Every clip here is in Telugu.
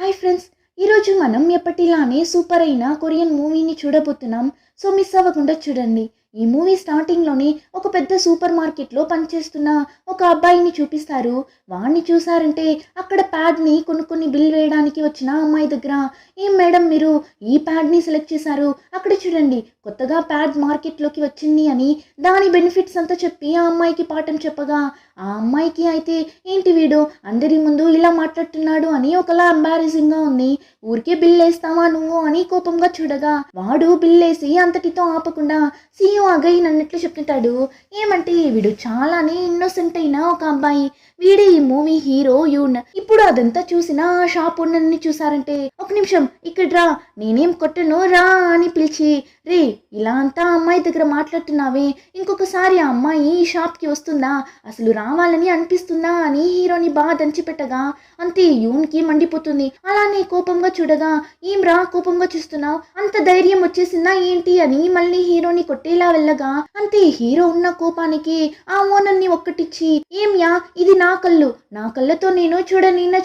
హాయ్ ఫ్రెండ్స్, ఈరోజు మనం ఎప్పటిలానే సూపర్ అయిన కొరియన్ మూవీని చూడబోతున్నాం. సో మిస్ అవ్వకుండా చూడండి. ఈ మూవీ స్టార్టింగ్లోనే ఒక పెద్ద సూపర్ మార్కెట్లో పనిచేస్తున్న ఒక అబ్బాయిని చూపిస్తారు. వాడిని చూసారంటే అక్కడ ప్యాడ్ని కొనుక్కొని బిల్ వేయడానికి వచ్చిన అమ్మాయి దగ్గర, ఏం మేడం మీరు ఈ ప్యాడ్ని సెలెక్ట్ చేశారు, అక్కడ చూడండి కొత్తగా ప్యాడ్ మార్కెట్లోకి వచ్చింది అని దాని బెనిఫిట్స్ అంతా చెప్పి ఆ అమ్మాయికి పాఠం చెప్పగా, ఆ అమ్మాయికి అయితే ఏంటి వీడు అందరి ముందు ఇలా మాట్లాడుతున్నాడు అని ఒకలా ఎంబారెసింగ్గా ఉంది. ఊరికే బిల్ వేస్తావా నువ్వు అని కోపంగా చూడగా, వాడు బిల్ వేసి అంతటితో ఆపకుండా సీఈఓ అగైన్ అన్నట్లు చెప్తుంటాడు. ఏమంటే వీడు చాలానే ఇన్నోసెంట్ అయిన ఒక అబ్బాయి, వీడే ఈ మూవీ హీరో యూన్. ఇప్పుడు అదంతా చూసిన ఆ షాప్ ఓనర్ని చూసారంటే, ఒక నిమిషం ఇక్కడ రా, నేనేం కొట్టను రా అని పిలిచి, రే ఇలా అంతా అమ్మాయి దగ్గర మాట్లాడుతున్నావే, ఇంకొకసారి ఆ అమ్మాయి ఈ షాప్కి వస్తుందా, అసలు రావాలని అనిపిస్తుందా అని హీరోని బాగా దంచిపెట్టగా, అంతే యూన్కి మండిపోతుంది. అలానే కోపంగా చూడగా, ఏం రా కోపంగా చూస్తున్నావు, అంత ధైర్యం వచ్చేసిందా ఏంటి అని మళ్ళీ హీరోని కొట్టేలా వెళ్ళగా, అంతే హీరో ఉన్న కోపానికి ఆ ఓనర్ని ఒక్కటిచ్చి, ఏమ్యా ఇది నా కళ్ళు, నా కళ్ళతో నేను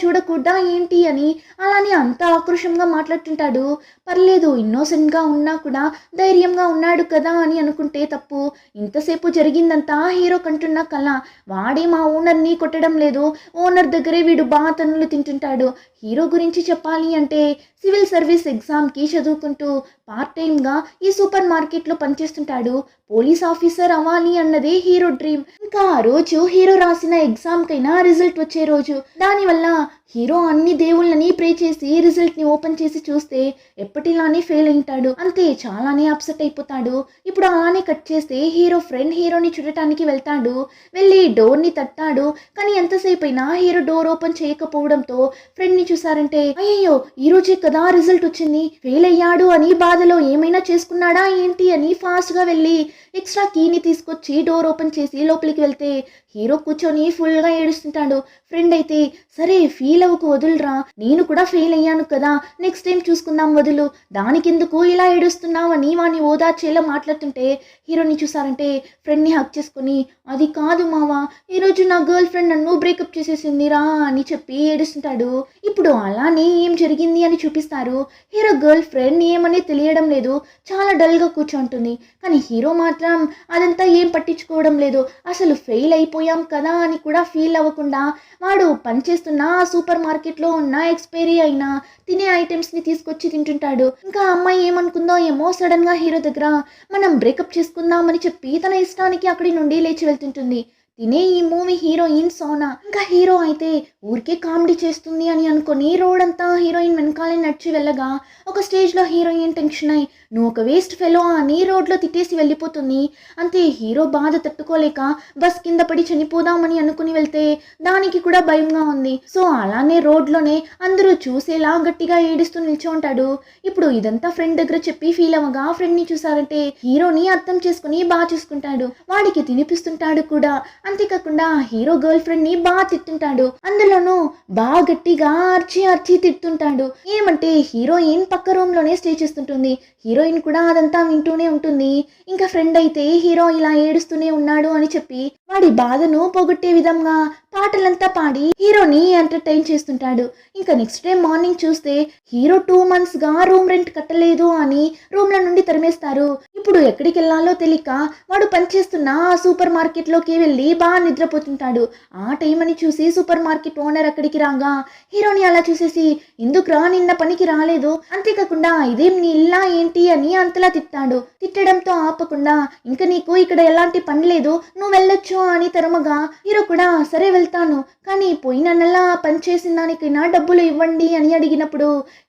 చూడకూడదా ఏంటి అని అలానే అంత ఆక్రోషంగా మాట్లాడుతుంటాడు. పర్లేదు ఇన్నోసెంట్గా ఉన్నా కూడా ధైర్యంగా ఉన్నాడు కదా అని అనుకుంటే తప్పు. ఇంతసేపు జరిగిందంతా హీరో కంటున్న కళ. వాడే మా ఓనర్ని కొట్టడం లేదు, ఓనర్ దగ్గరే వీడు బాగా తన్నులు తింటుంటాడు. హీరో గురించి చెప్పాలి అంటే సివిల్ సర్వీస్ ఎగ్జామ్కి చదువుకుంటూ పార్ట్ టైంగా ఈ సూపర్ మార్కెట్లో పనిచేస్తుంటాడు. పోలీస్ ఆఫీసర్ అవ్వాలి అన్నదే హీరో డ్రీమ్. ఇంకా ఆ రోజు హీరో రాసిన ఎగ్జామ్కైనా రిజల్ట్ వచ్చే రోజు. దానివల్ల హీరో అన్ని దేవుళ్ళని ప్రే చేసి రిజల్ట్ని ఓపెన్ చేసి చూస్తే ఎప్పటిలానే ఫెయిల్ అయింటాడు. అంతే చాలానే అప్సెట్ అయిపోతాడు. ఇప్పుడు అలానే కట్ చేస్తే హీరో ఫ్రెండ్ హీరోని చూడటానికి వెళ్తాడు. వెళ్ళి డోర్ని తట్టాడు. కానీ ఎంతసేపు అయినా హీరో డోర్ ఓపెన్ చేయకపోవడంతో ఫ్రెండ్ని చూసారంటే, అయ్యో ఈరోజే కదా రిజల్ట్ వచ్చింది, ఫెయిల్ అయ్యాడు అని బాధలో ఏమైనా చేసుకున్నాడా ఏంటి అని ఫాస్ట్గా వెళ్ళి ఎక్స్ట్రా కీని తీసుకొచ్చి డోర్ ఓపెన్ చేసి లోపలికి వెళ్తే హీరో కూర్చొని ఫుల్గా ఏడుస్తుంటాడు. ఫ్రెండ్ అయితే, సరే ఫీల్ అవ్వకు వదులురా, నేను కూడా ఫెయిల్ అయ్యాను కదా, నెక్స్ట్ టైం చూసుకుందాం వదులు, దానికెందుకు ఇలా ఏడుస్తున్నావు అని వాడిని ఓదార్చేలా మాట్లాడుతుంటే హీరోని చూసారంటే ఫ్రెండ్ని హక్ చేసుకుని, అది కాదు మావా, ఈరోజు నా గర్ల్ ఫ్రెండ్ నన్ను బ్రేకప్ చేసేసిందిరా అని చెప్పి ఏడుస్తుంటాడు. ఇప్పుడు అలానే ఏం జరిగింది అని చూపిస్తారు. హీరో గర్ల్ ఫ్రెండ్ ఏమని తెలియడం లేదు, చాలా డల్గా కూర్చుంటుంది. కానీ హీరో మాత్రం అదంతా ఏం పట్టించుకోవడం లేదు. అసలు ఫెయిల్ అయిపోయాం కదా అని కూడా ఫీల్ అవ్వకుండా వాడు పనిచేస్తున్న ఆ సూపర్ మార్కెట్లో ఉన్న ఎక్స్పైరీ అయిన తినే ఐటమ్స్ని తీసుకొచ్చి తింటుంటాడు. ఇంకా అమ్మాయి ఏమనుకుందో ఏమో, సడన్గా హీరో దగ్గర మనం బ్రేకప్ చేసుకుందామని చెప్పి తన ఇష్టానికి అక్కడి నుండి లేచి వెళ్తుంటుంది. తినే ఈ మూవీ హీరోయిన్ సోనా. ఇంకా హీరో అయితే ఊరికే కామెడీ చేస్తుంది అని అనుకుని రోడ్ అంతా హీరోయిన్ వెనకాలే నడిచి వెళ్ళగా, ఒక స్టేజ్లో హీరోయిన్ టెన్షన్ అయి నువ్వు ఒక వేస్ట్ ఫెలో అని రోడ్లో తిట్టేసి వెళ్ళిపోతుంది. అంతే హీరో బాధ తట్టుకోలేక బస్ కింద పడి చనిపోదామని అనుకుని వెళ్తే దానికి కూడా భయంగా ఉంది. సో అలానే రోడ్లోనే అందరూ చూసేలా గట్టిగా ఏడుస్తూ నిల్చోంటాడు. ఇప్పుడు ఇదంతా ఫ్రెండ్ దగ్గర చెప్పి ఫీల్ అవ్వగా, ఫ్రెండ్ని చూసారంటే హీరోని అర్థం చేసుకుని బాగా చూసుకుంటాడు. వాడికి తినిపిస్తుంటాడు కూడా. అంతేకాకుండా హీరో గర్ల్ ఫ్రెండ్ని బాగా తిట్టుంటాడు. అందులోనూ బాగా గట్టిగా అర్చి తిట్టుంటాడు. ఏమంటే హీరోయిన్ పక్క రూమ్లోనే స్టే చేస్తుంటుంది. హీరోయిన్ కూడా అదంతా వింటూనే ఉంటుంది. ఇంకా ఫ్రెండ్ అయితే హీరో ఇలా ఏడుస్తూనే ఉన్నాడు అని చెప్పి వాడి బాధను పోగొట్టే విధంగా పాటలంతా పాడి హీరోని ఎంటర్టైన్ చేస్తుంటాడు. ఇంకా నెక్స్ట్ డే మార్నింగ్ చూస్తే హీరో 2 monthsగా రూమ్ రెంట్ కట్టలేదు అని రూమ్ల నుండి తరిమేస్తారు. ఇప్పుడు ఎక్కడికి వెళ్ళాలో తెలియక వాడు పనిచేస్తున్న ఆ సూపర్ మార్కెట్లోకి వెళ్ళి బాగా నిద్రపోతుంటాడు. ఆ టైం అని చూసి సూపర్ మార్కెట్ ఓనర్ అక్కడికి రాగా హీరోని అలా చూసేసి, ఎందుకురా నిన్న పనికి రాలేదు, అంతేకాకుండా ఇదేం నీ ఇల్లా ఏంటి అని అంతలా తిట్టాడు. తిట్టడంతో ఆపకుండా, ఇంకా నీకు ఇక్కడ ఎలాంటి పని లేదు, నువ్వు వెళ్ళొచ్చు అని తరమగా హీరో కూడా సరే వెళ్తాను, కానీ పోయిన నెల పనిచేసిన దానికైనా డబ్బులు ఇవ్వండి అని అడిగినప్పుడు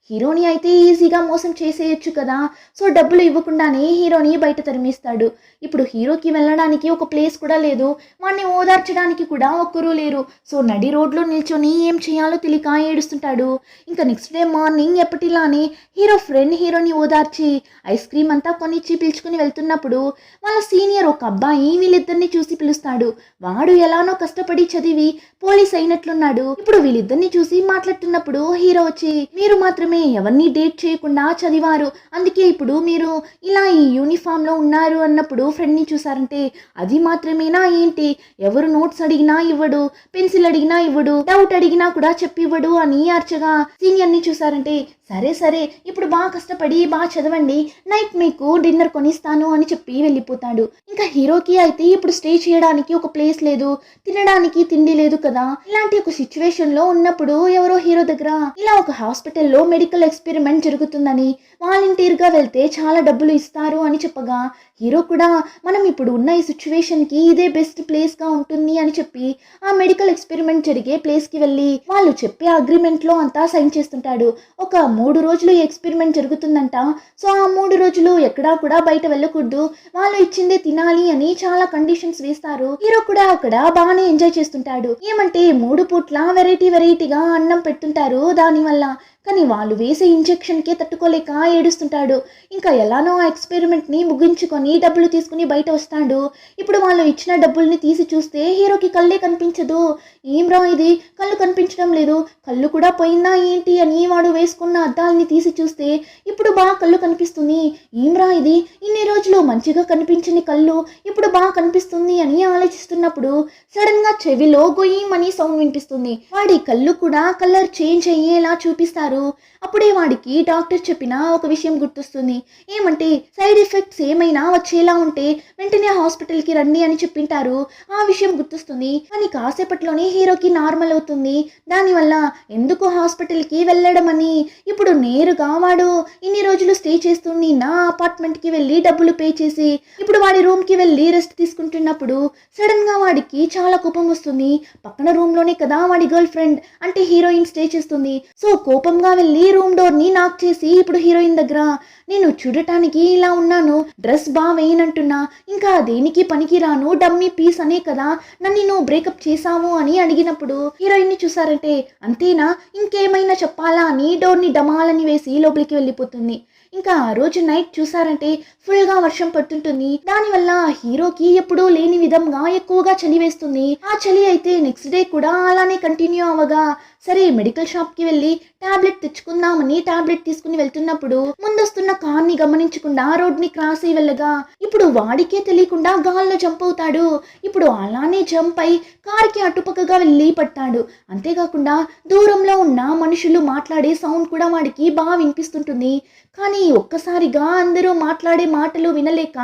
హీరోని అయితే ఈజీగా మోసం చేసేయచ్చు కదా. సో డబ్బులు ఇవ్వకుండానే హీరోని బయట తరిమేస్తాడు. ఇప్పుడు హీరోకి వెళ్ళడానికి ఒక ప్లేస్ కూడా లేదు, వాడిని ఓదార్చడానికి కూడా ఒక్కరూ లేరు. సో నడి రోడ్లో నిల్చొని ఏం చేయాలో తెలియక ఏడుస్తుంటాడు. ఇంకా నెక్స్ట్ డే మార్నింగ్ ఎప్పటిలానే హీరో ఫ్రెండ్ హీరోని ఓదార్చి ఐస్ క్రీమ్ అంతా కొనిచ్చి పిలుచుకుని వెళ్తున్నప్పుడు వాళ్ళ సీనియర్ ఒక అబ్బాయి వీళ్ళిద్దరిని చూసి పిలుస్తాడు. వాడు ఎలానో కష్టపడి చదివి చదివి పోలీస్ అయినట్లున్నాడు. ఇప్పుడు వీళ్ళిద్దరిని చూసి మాట్లాడుతున్నప్పుడు హీరో వచ్చి, మీరు మాత్రమే ఎవరిని డేట్ చేయకుండా చదివారు, అందుకే ఇప్పుడు మీరు ఇలా ఈ యూనిఫామ్ లో ఉన్నారు అన్నప్పుడు ఫ్రెండ్ ని చూసారంటే అది మాత్రమేనా ఏంటి, ఎవరు నోట్స్ అడిగినా ఇవ్వడు, పెన్సిల్ అడిగినా ఇవ్వడు, డౌట్ అడిగినా కూడా చెప్పివ్వడు అని అర్చగా సీనియర్ ని చూసారంటే సరే సరే ఇప్పుడు బాగా కష్టపడి బాగా చదవండి, నైట్ మీకు డిన్నర్ కొనిస్తాను అని చెప్పి వెళ్ళిపోతాడు. ఇంకా హీరోకి అయితే ఇప్పుడు స్టే చేయడానికి ఒక ప్లేస్ లేదు, తినడానికి తిండి లేదు కదా. ఇలాంటి ఒక సిచ్యువేషన్ లో ఉన్నప్పుడు ఎవరో హీరో దగ్గర ఇలా ఒక హాస్పిటల్లో మెడికల్ ఎక్స్పెరిమెంట్ జరుగుతుందని వాలంటీర్ గా వెళ్తే చాలా డబ్బులు ఇస్తారు అని చెప్పగా హీరో కూడా మనం ఇప్పుడు ఉన్న ఈ సిచ్యువేషన్ కి ఇదే బెస్ట్ ప్లేస్ గా ఉంటుంది అని చెప్పి ఆ మెడికల్ ఎక్స్పెరిమెంట్ జరిగే ప్లేస్ కి వెళ్ళి వాళ్ళు చెప్పే అగ్రిమెంట్ లో అంతా సైన్ చేస్తుంటాడు. ఒక 3 రోజులు ఈ ఎక్స్పెరిమెంట్ జరుగుతుందంట. సో ఆ 3 రోజులు ఎక్కడా కూడా బయట వెళ్ళకూడదు, వాళ్ళు ఇచ్చిందే తినాలి అని చాలా కండిషన్స్ వేస్తారు. హీరో కూడా అక్కడ బాగానే ఎంజాయ్ చేస్తుంటాడు. ఏమంటే 3 పూట్ల వెరైటీగా అన్నం పెడుతుంటారు దానివల్ల, కానీ వాళ్ళు వేసే ఇంజెక్షన్కే తట్టుకోలేక ఏడుస్తుంటాడు. ఇంకా ఎలానో ఆ ఎక్స్పెరిమెంట్ని ముగించుకొని డబ్బులు తీసుకుని బయట వస్తాడు. ఇప్పుడు వాళ్ళు ఇచ్చిన డబ్బుల్ని తీసి చూస్తే హీరోకి కళ్ళే కనిపించదు. ఏం రా ఇది, కళ్ళు కనిపించడం లేదు, కళ్ళు కూడా పోయిందా ఏంటి అని వాడు వేసుకున్న అద్దాలని తీసి చూస్తే ఇప్పుడు బాగా కళ్ళు కనిపిస్తుంది. ఏం రా ఇది, ఇన్ని రోజులు మంచిగా కనిపించని కళ్ళు ఇప్పుడు బాగా కనిపిస్తుంది అని ఆలోచిస్తున్నప్పుడు సడన్ గా చెవిలో గొయ్యమని సౌండ్ వినిపిస్తుంది. వాడి కళ్ళు కూడా కలర్ చేంజ్ అయ్యేలా చూపిస్తారు. అప్పుడే వాడికి డాక్టర్ చెప్పిన ఒక విషయం గుర్తొస్తుంది. ఏమంటే సైడ్ ఎఫెక్ట్స్ ఏమైనా వచ్చేలా ఉంటే వెంటనే హాస్పిటల్ కి రండి అని చెప్పింటారు. ఆ విషయం గుర్తొస్తుంది. కానీ కాసేపట్లోనే హీరోకి నార్మల్ అవుతుంది. దానివల్ల ఎందుకు హాస్పిటల్ కి వెళ్ళడం అని ఇప్పుడు నేరుగా వాడు ఇన్ని రోజులు స్టే చేస్తుంది నా అపార్ట్మెంట్ కి వెళ్ళి డబ్బులు పే చేసి ఇప్పుడు వాడి రూమ్ కి వెళ్ళి రెస్ట్ తీసుకుంటున్నప్పుడు సడన్ గా వాడికి చాలా కోపం వస్తుంది. పక్కన రూమ్ లోనే కదా వాడి గర్ల్ ఫ్రెండ్ అంటే హీరోయిన్ స్టే చేస్తుంది. సో కోపంగా వెళ్ళి రూమ్ డోర్ ని నాక్ చేసి ఇప్పుడు హీరోయిన్ దగ్గర, నేను చూడటానికి ఇలా ఉన్నాను, డ్రెస్ బాగా వేయనంటున్నా, ఇంకా దేనికి పనికి రాను, డమ్మీ పీస్ అనే కదా నన్ను నువ్వు బ్రేకప్ చేసావు అని అడిగినప్పుడు హీరోయిన్ ని చూసారంటే అంతేనా ఇంకేమైనా చెప్పాలా అని డోర్ ని డమాలని వేసి లోపలికి వెళ్ళిపోతుంది. ఇంకా ఆ రోజు నైట్ చూసారంటే ఫుల్ గా వర్షం పడుతుంటుంది. దానివల్ల హీరోకి ఎప్పుడూ లేని విధంగా ఎక్కువగా చలి వేస్తుంది. ఆ చలి అయితే నెక్స్ట్ డే కూడా అలానే కంటిన్యూ అవ్వగా సరే మెడికల్ షాప్ కి వెళ్ళి టాబ్లెట్ తెచ్చుకుందామని టాబ్లెట్ తీసుకుని వెళ్తున్నప్పుడు ముందొస్తున్న కార్ ని గమనించకుండా రోడ్ ని క్రాస్ అయి వెళ్ళగా ఇప్పుడు వాడికే తెలియకుండా గాల్లో జంప్ అవుతాడు. ఇప్పుడు అలానే జంప్ అయి కార్ కి అటుపక్కగా వెళ్ళి పడతాడు. అంతేకాకుండా దూరంలో ఉన్న మనుషులు మాట్లాడే సౌండ్ కూడా వాడికి బాగా వినిపిస్తుంటుంది. కానీ ఒక్కసారిగా అందరూ మాట్లాడే మాటలు వినలేక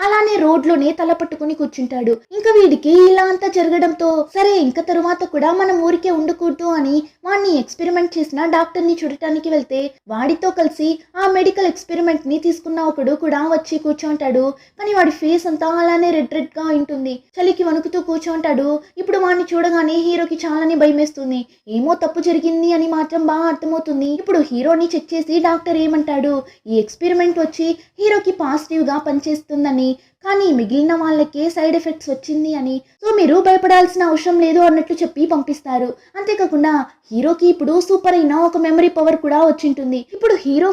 అలానే రోడ్లోనే తల పట్టుకుని కూర్చుంటాడు. ఇంకా వీడికి ఇలా అంతా జరగడంతో సరే ఇంకా తరువాత కూడా మనం ఊరికే ఉండకూడదు అని వాడిని ఎక్స్పెరిమెంట్ చేసిన డాక్టర్ ని చూడటానికి వెళ్తే వాడితో కలిసి ఆ మెడికల్ ఎక్స్పెరిమెంట్ ని తీసుకున్న ఒకడు కూడా వచ్చి కూర్చోంటాడు. కానీ వాడి ఫేస్ అంతా అలానే రెడ్ గా ఉంటుంది. చలికి వణుకుతూ కూర్చోంటాడు. ఇప్పుడు వాడిని చూడగానే హీరోకి చాలానే భయం వేస్తుంది. ఏమో తప్పు జరిగింది అని మాత్రం బాగా అర్థమవుతుంది. ఇప్పుడు హీరోని చెక్ చేసి డాక్టర్ ఏమంటాడు, ఈ ఎక్స్పెరిమెంట్ వచ్చి హీరోకి పాజిటివ్ గా పనిచేస్తుందని, కానీ మిగిలిన వాళ్ళకే సైడ్ ఎఫెక్ట్స్ వచ్చింది అని, సో మీరు భయపడాల్సిన అవసరం లేదు అన్నట్లు చెప్పి పంపిస్తారు. అంతేకాకుండా హీరోకి ఇప్పుడు సూపర్ అయిన ఒక మెమరీ పవర్ కూడా వచ్చింటుంది. ఇప్పుడు హీరో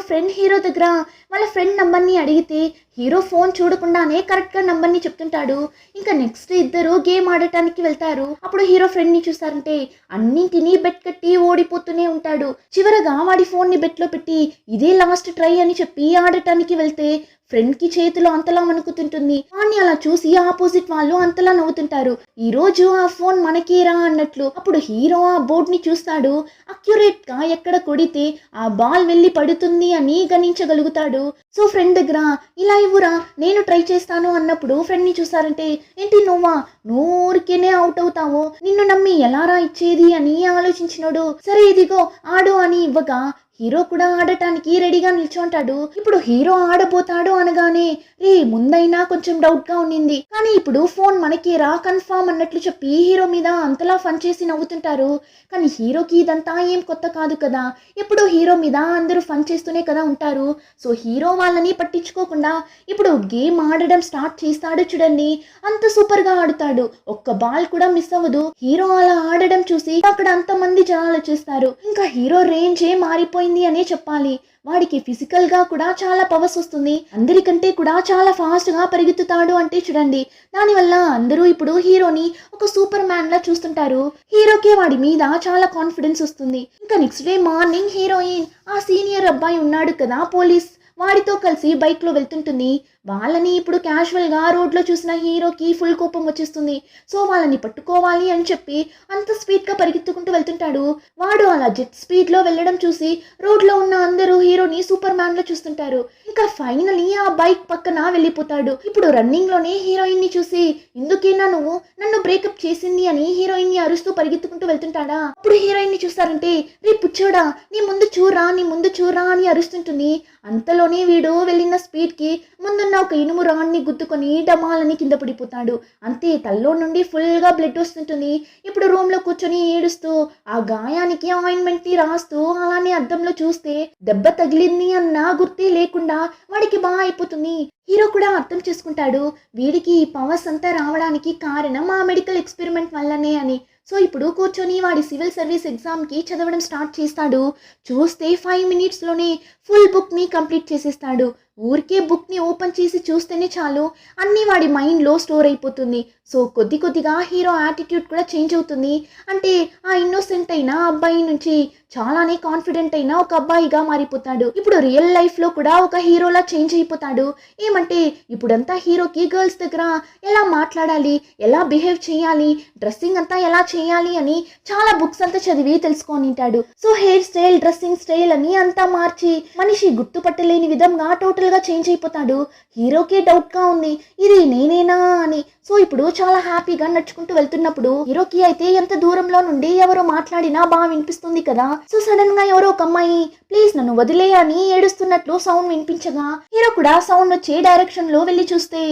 దగ్గర వాళ్ళ ఫ్రెండ్ నంబర్ ని అడిగితే హీరో ఫోన్ చూడకుండానే కరెక్ట్ గా నంబర్ ని చెప్తుంటాడు. ఇంకా నెక్స్ట్ ఇద్దరు గేమ్ ఆడటానికి వెళ్తారు. అప్పుడు హీరో ఫ్రెండ్ ని చూసారంటే అన్నింటినీ బెట్ కట్టి ఓడిపోతూనే ఉంటాడు. చివరగా వాడి ఫోన్ ని బెట్ లో పెట్టి ఇదే లాస్ట్ ట్రై అని చెప్పి ఆడటానికి వెళ్తే ఫ్రెండ్ కి చేతిలో అంతలా వణుకుతుంటుంది. వాడిని అలా చూసి ఆపోజిట్ వాళ్ళు అంతలా నవ్వుతుంటారు. ఈ రోజు ఆ ఫోన్ మనకేరా అన్నట్లు. అప్పుడు హీరో ఆ బోర్డ్ ని చూస్తాడు. అక్యురేట్ గా ఎక్కడ కొడితే ఆ బాల్ వెళ్ళి పడుతుంది అని గణించగలుగుతాడు. సో ఫ్రెండ్ దగ్గర ఇలా ఇవ్వురా నేను ట్రై చేస్తాను అన్నప్పుడు ఫ్రెండ్ ని చూసారంటే ఏంటి నువ్వా, నువ్వు ఊరికేనే అవుట్ అవుతావు, నిన్ను నమ్మి ఎలారా ఇచ్చేది అని ఆలోచించినోడు సరే ఇదిగో ఆడు అని ఇవ్వగా హీరో కూడా ఆడటానికి రెడీగా నిల్చుంటాడు. ఇప్పుడు హీరో ఆడబోతాడు అనగానే రే ముందైనా కొంచెం డౌట్ గా ఉండింది, కానీ ఇప్పుడు ఫోన్ మనకేరా కన్ఫామ్ అన్నట్లు చెప్పి హీరో మీద అంతలా ఫన్ చేసి నవ్వుతుంటారు. కానీ హీరోకి ఇదంతా ఏం కొత్త కాదు కదా, ఎప్పుడు హీరో మీద అందరూ ఫన్ చేస్తూనే కదా ఉంటారు. సో హీరో వాళ్ళని పట్టించుకోకుండా ఇప్పుడు గేమ్ ఆడడం స్టార్ట్ చేస్తాడు. చూడండి అంత సూపర్ గా ఆడుతాడు, ఒక్క బాల్ కూడా మిస్ అవ్వదు. హీరో అలా ఆడడం చూసి అక్కడ అంతమంది జనాలు వచ్చేస్తారు. ఇంకా హీరో రేంజే మారిపోయి అయిపోయింది అనే చెప్పాలి. వాడికి ఫిజికల్ గా కూడా చాలా పవర్స్ వస్తుంది, అందరికంటే కూడా చాలా ఫాస్ట్ గా పరిగెత్తుతాడు అంటే చూడండి. దానివల్ల అందరూ ఇప్పుడు హీరోని ఒక సూపర్ మ్యాన్ లా చూస్తుంటారు. హీరోకే వాడి మీద చాలా కాన్ఫిడెన్స్ వస్తుంది. ఇంకా నెక్స్ట్ డే మార్నింగ్ హీరోయిన్ ఆ సీనియర్ అబ్బాయి ఉన్నాడు కదా పోలీస్, వాడితో కలిసి బైక్ లో వెళ్తుంటుంది. వాళ్ళని ఇప్పుడు క్యాజువల్ గా రోడ్ లో చూసిన హీరోకి ఫుల్ కోపం వచ్చేస్తుంది. సో వాళ్ళని పట్టుకోవాలి అని చెప్పి అంత స్పీడ్ గా పరిగెత్తుకుంటూ వెళ్తుంటాడు. వాడు అలా జెట్ స్పీడ్ లో వెళ్ళడం చూసి రోడ్ లో ఉన్న అందరూ హీరోని సూపర్ మ్యాన్ లో చూస్తుంటారు. ఇంకా ఫైనలీ ఆ బైక్ పక్కన వెళ్ళిపోతాడు. ఇప్పుడు రన్నింగ్ లోనే హీరోయిన్ ని చూసి ఎందుకేనా నువ్వు నన్ను బ్రేకప్ చేసింది అని హీరోయిన్ ని అరుస్తూ పరిగెత్తుకుంటూ వెళ్తుంటాడా. అప్పుడు హీరోయిన్ ని చూస్తారంటే రే పుచ్చోడా నీ ముందు చూరా నీ ముందు చూరా అని అరుస్తుంటుంది. అంతలోనే వీడు వెళ్ళిన స్పీడ్ కి ముందున్న ఒక ఇనుము రాన్ని గుద్దుకొని డమాలని కింద పడిపోతాడు. అంతే తల్లో నుండి ఫుల్ గా బ్లడ్ వస్తుంటుంది. ఇప్పుడు రూమ్ లో కూర్చొని ఏడుస్తూ ఆ గాయానికి ఆయింట్మెంట్ ని రాస్తూ అలానే అద్దంలో చూస్తే దెబ్బ తగిలింది అన్న గుర్తే లేకుండా వాడికి బాగా అయిపోతుంది. హీరో కూడా అర్థం చేసుకుంటాడు వీడికి ఈ పవర్స్ అంతా రావడానికి కారణం ఆ మెడికల్ ఎక్స్పెరిమెంట్ వల్లనే అని. సో ఇప్పుడు కూర్చొని వాడి సివిల్ సర్వీస్ ఎగ్జామ్కి చదవడం స్టార్ట్ చేస్తాడు. చూస్తే 5 మినిట్స్లోనే ఫుల్ బుక్ని కంప్లీట్ చేసేస్తాడు. ఊరికే బుక్ని ఓపెన్ చేసి చూస్తేనే చాలు అన్నీ వాడి మైండ్లో స్టోర్ అయిపోతుంది. సో కొద్ది కొద్దిగా హీరో యాటిట్యూడ్ కూడా చేంజ్ అవుతుంది. అంటే ఆ ఇన్నోసెంట్ అయిన అబ్బాయి నుంచి చాలానే కాన్ఫిడెంట్ అయిన ఒక అబ్బాయిగా మారిపోతాడు. ఇప్పుడు రియల్ లైఫ్లో కూడా ఒక హీరోలా చేంజ్ అయిపోతాడు. ఏమంటే ఇప్పుడంతా హీరోకి గర్ల్స్ దగ్గర ఎలా మాట్లాడాలి, ఎలా బిహేవ్ చేయాలి, డ్రెస్సింగ్ అంతా ఎలా చేయాలి అని చాలా బుక్స్ అంతా చదివి తెలుసుకొనింటాడు. So hair style, dressing style అని అంతా మార్చి మనిషి గుర్తుపట్టలేని విధంగా టోటల్ గా చేంజ్ అయిపోతాడు. హీరోకే డౌట్ గా ఉంది ఇది నేనేనా అని. సో ఇప్పుడు చాలా హ్యాపీగా నడుచుకుంటూ వెళ్తున్నప్పుడు హీరోకి అయితే ఎంత దూరంలో నుండి ఎవరో మాట్లాడినా బాగా వినిపిస్తుంది కదా. సో సడన్ గా ఎవరో ఒక అమ్మాయి ప్లీజ్ నన్ను వదిలే అని ఏడుస్తున్నట్లు సౌండ్ వినిపించగా హీరో కూడా సౌండ్ వచ్చే డైరెక్షన్ లో వెళ్ళి చూస్తే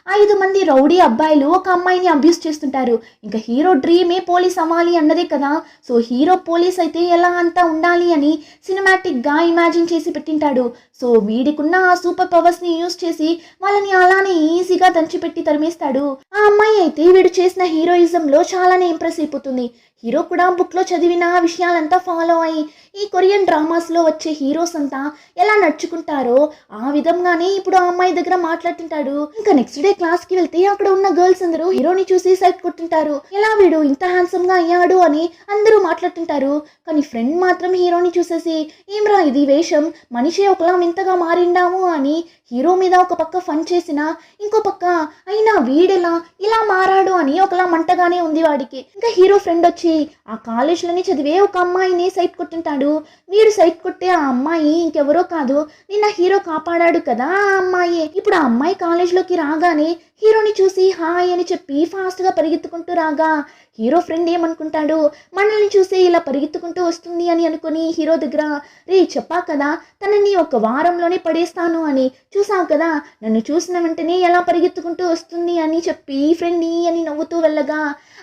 5 మంది రౌడీ అబ్బాయిలు ఒక అమ్మాయిని అబ్యూస్ చేస్తుంటారు. ఇంకా హీరో డ్రీమే పోలీస్ అవ్వాలి అన్నదే కదా. సో హీరో పోలీస్ అయితే ఎలా అంతా ఉండాలి అని సినిమాటిక్ గా ఇమాజిన్ చేసి పెట్టింటాడు. సో వీడికున్న ఆ సూపర్ పవర్స్ ని యూజ్ చేసి వాళ్ళని అలానే ఈజీగా దంచిపెట్టి తరిమేస్తాడు. ఆ అమ్మాయి అయితే వీడు చేసిన హీరోయిజం లో చాలానే ఇంప్రెస్ అయిపోతుంది. హీరో కూడా బుక్ లో చదివిన విషయాలంతా ఫాలో అయ్యి ఈ కొరియన్ డ్రామాస్ లో వచ్చే హీరోస్ అంతా ఎలా నడుచుకుంటారో ఆ విధంగానే ఇప్పుడు ఆ అమ్మాయి దగ్గర మాట్లాడుతుంటాడు. ఇంకా నెక్స్ట్ డే క్లాస్ కి వెళ్తే అక్కడ ఉన్న గర్ల్స్ అందరూ హీరోని చూసి సైట్ కొట్టుంటారు. ఎలా వీడు ఇంత హ్యాండ్సమ్ గా అయ్యాడు అని అందరూ మాట్లాడుతుంటారు. కానీ ఫ్రెండ్ మాత్రం హీరోని చూసేసి ఏమ్రా ఇది వేషం, మనిషి ఒకలా వింతగా మారిండాము అని హీరో మీద ఒక పక్క ఫన్ చేసిన ఇంకో పక్క అయినా వీడెలా ఇలా మారాడు అని ఒకలా మంటగానే ఉంది వాడికి. ఇంకా హీరో ఫ్రెండ్ వచ్చి ఆ కాలేజ్లోని చదివే ఒక అమ్మాయిని సైట్ కొట్టుంటాడు. వీడు సైట్ కొట్టే ఆ అమ్మాయి ఇంకెవరో కాదు, నిన్న హీరో కాపాడాడు కదా ఆ అమ్మాయి. ఇప్పుడు ఆ అమ్మాయి కాలేజ్లోకి రాగానే హీరోని చూసి హాయ్ అని చెప్పి ఫాస్ట్ గా పరిగెత్తుకుంటూ రాగా హీరో ఫ్రెండ్ ఏమనుకుంటాడు మనల్ని చూసి ఇలా పరిగెత్తుకుంటూ వస్తుంది అని అనుకుని హీరో దగ్గర రే చెప్పా కదా తనని ఒక వారంలోనే పడేస్తాను అని, చూసావు కదా నన్ను చూసిన వెంటనే ఎలా పరిగెత్తుకుంటూ వస్తుంది అని చెప్పి ఫ్రెండ్ అని నవ్వుతూ వెళ్ళగా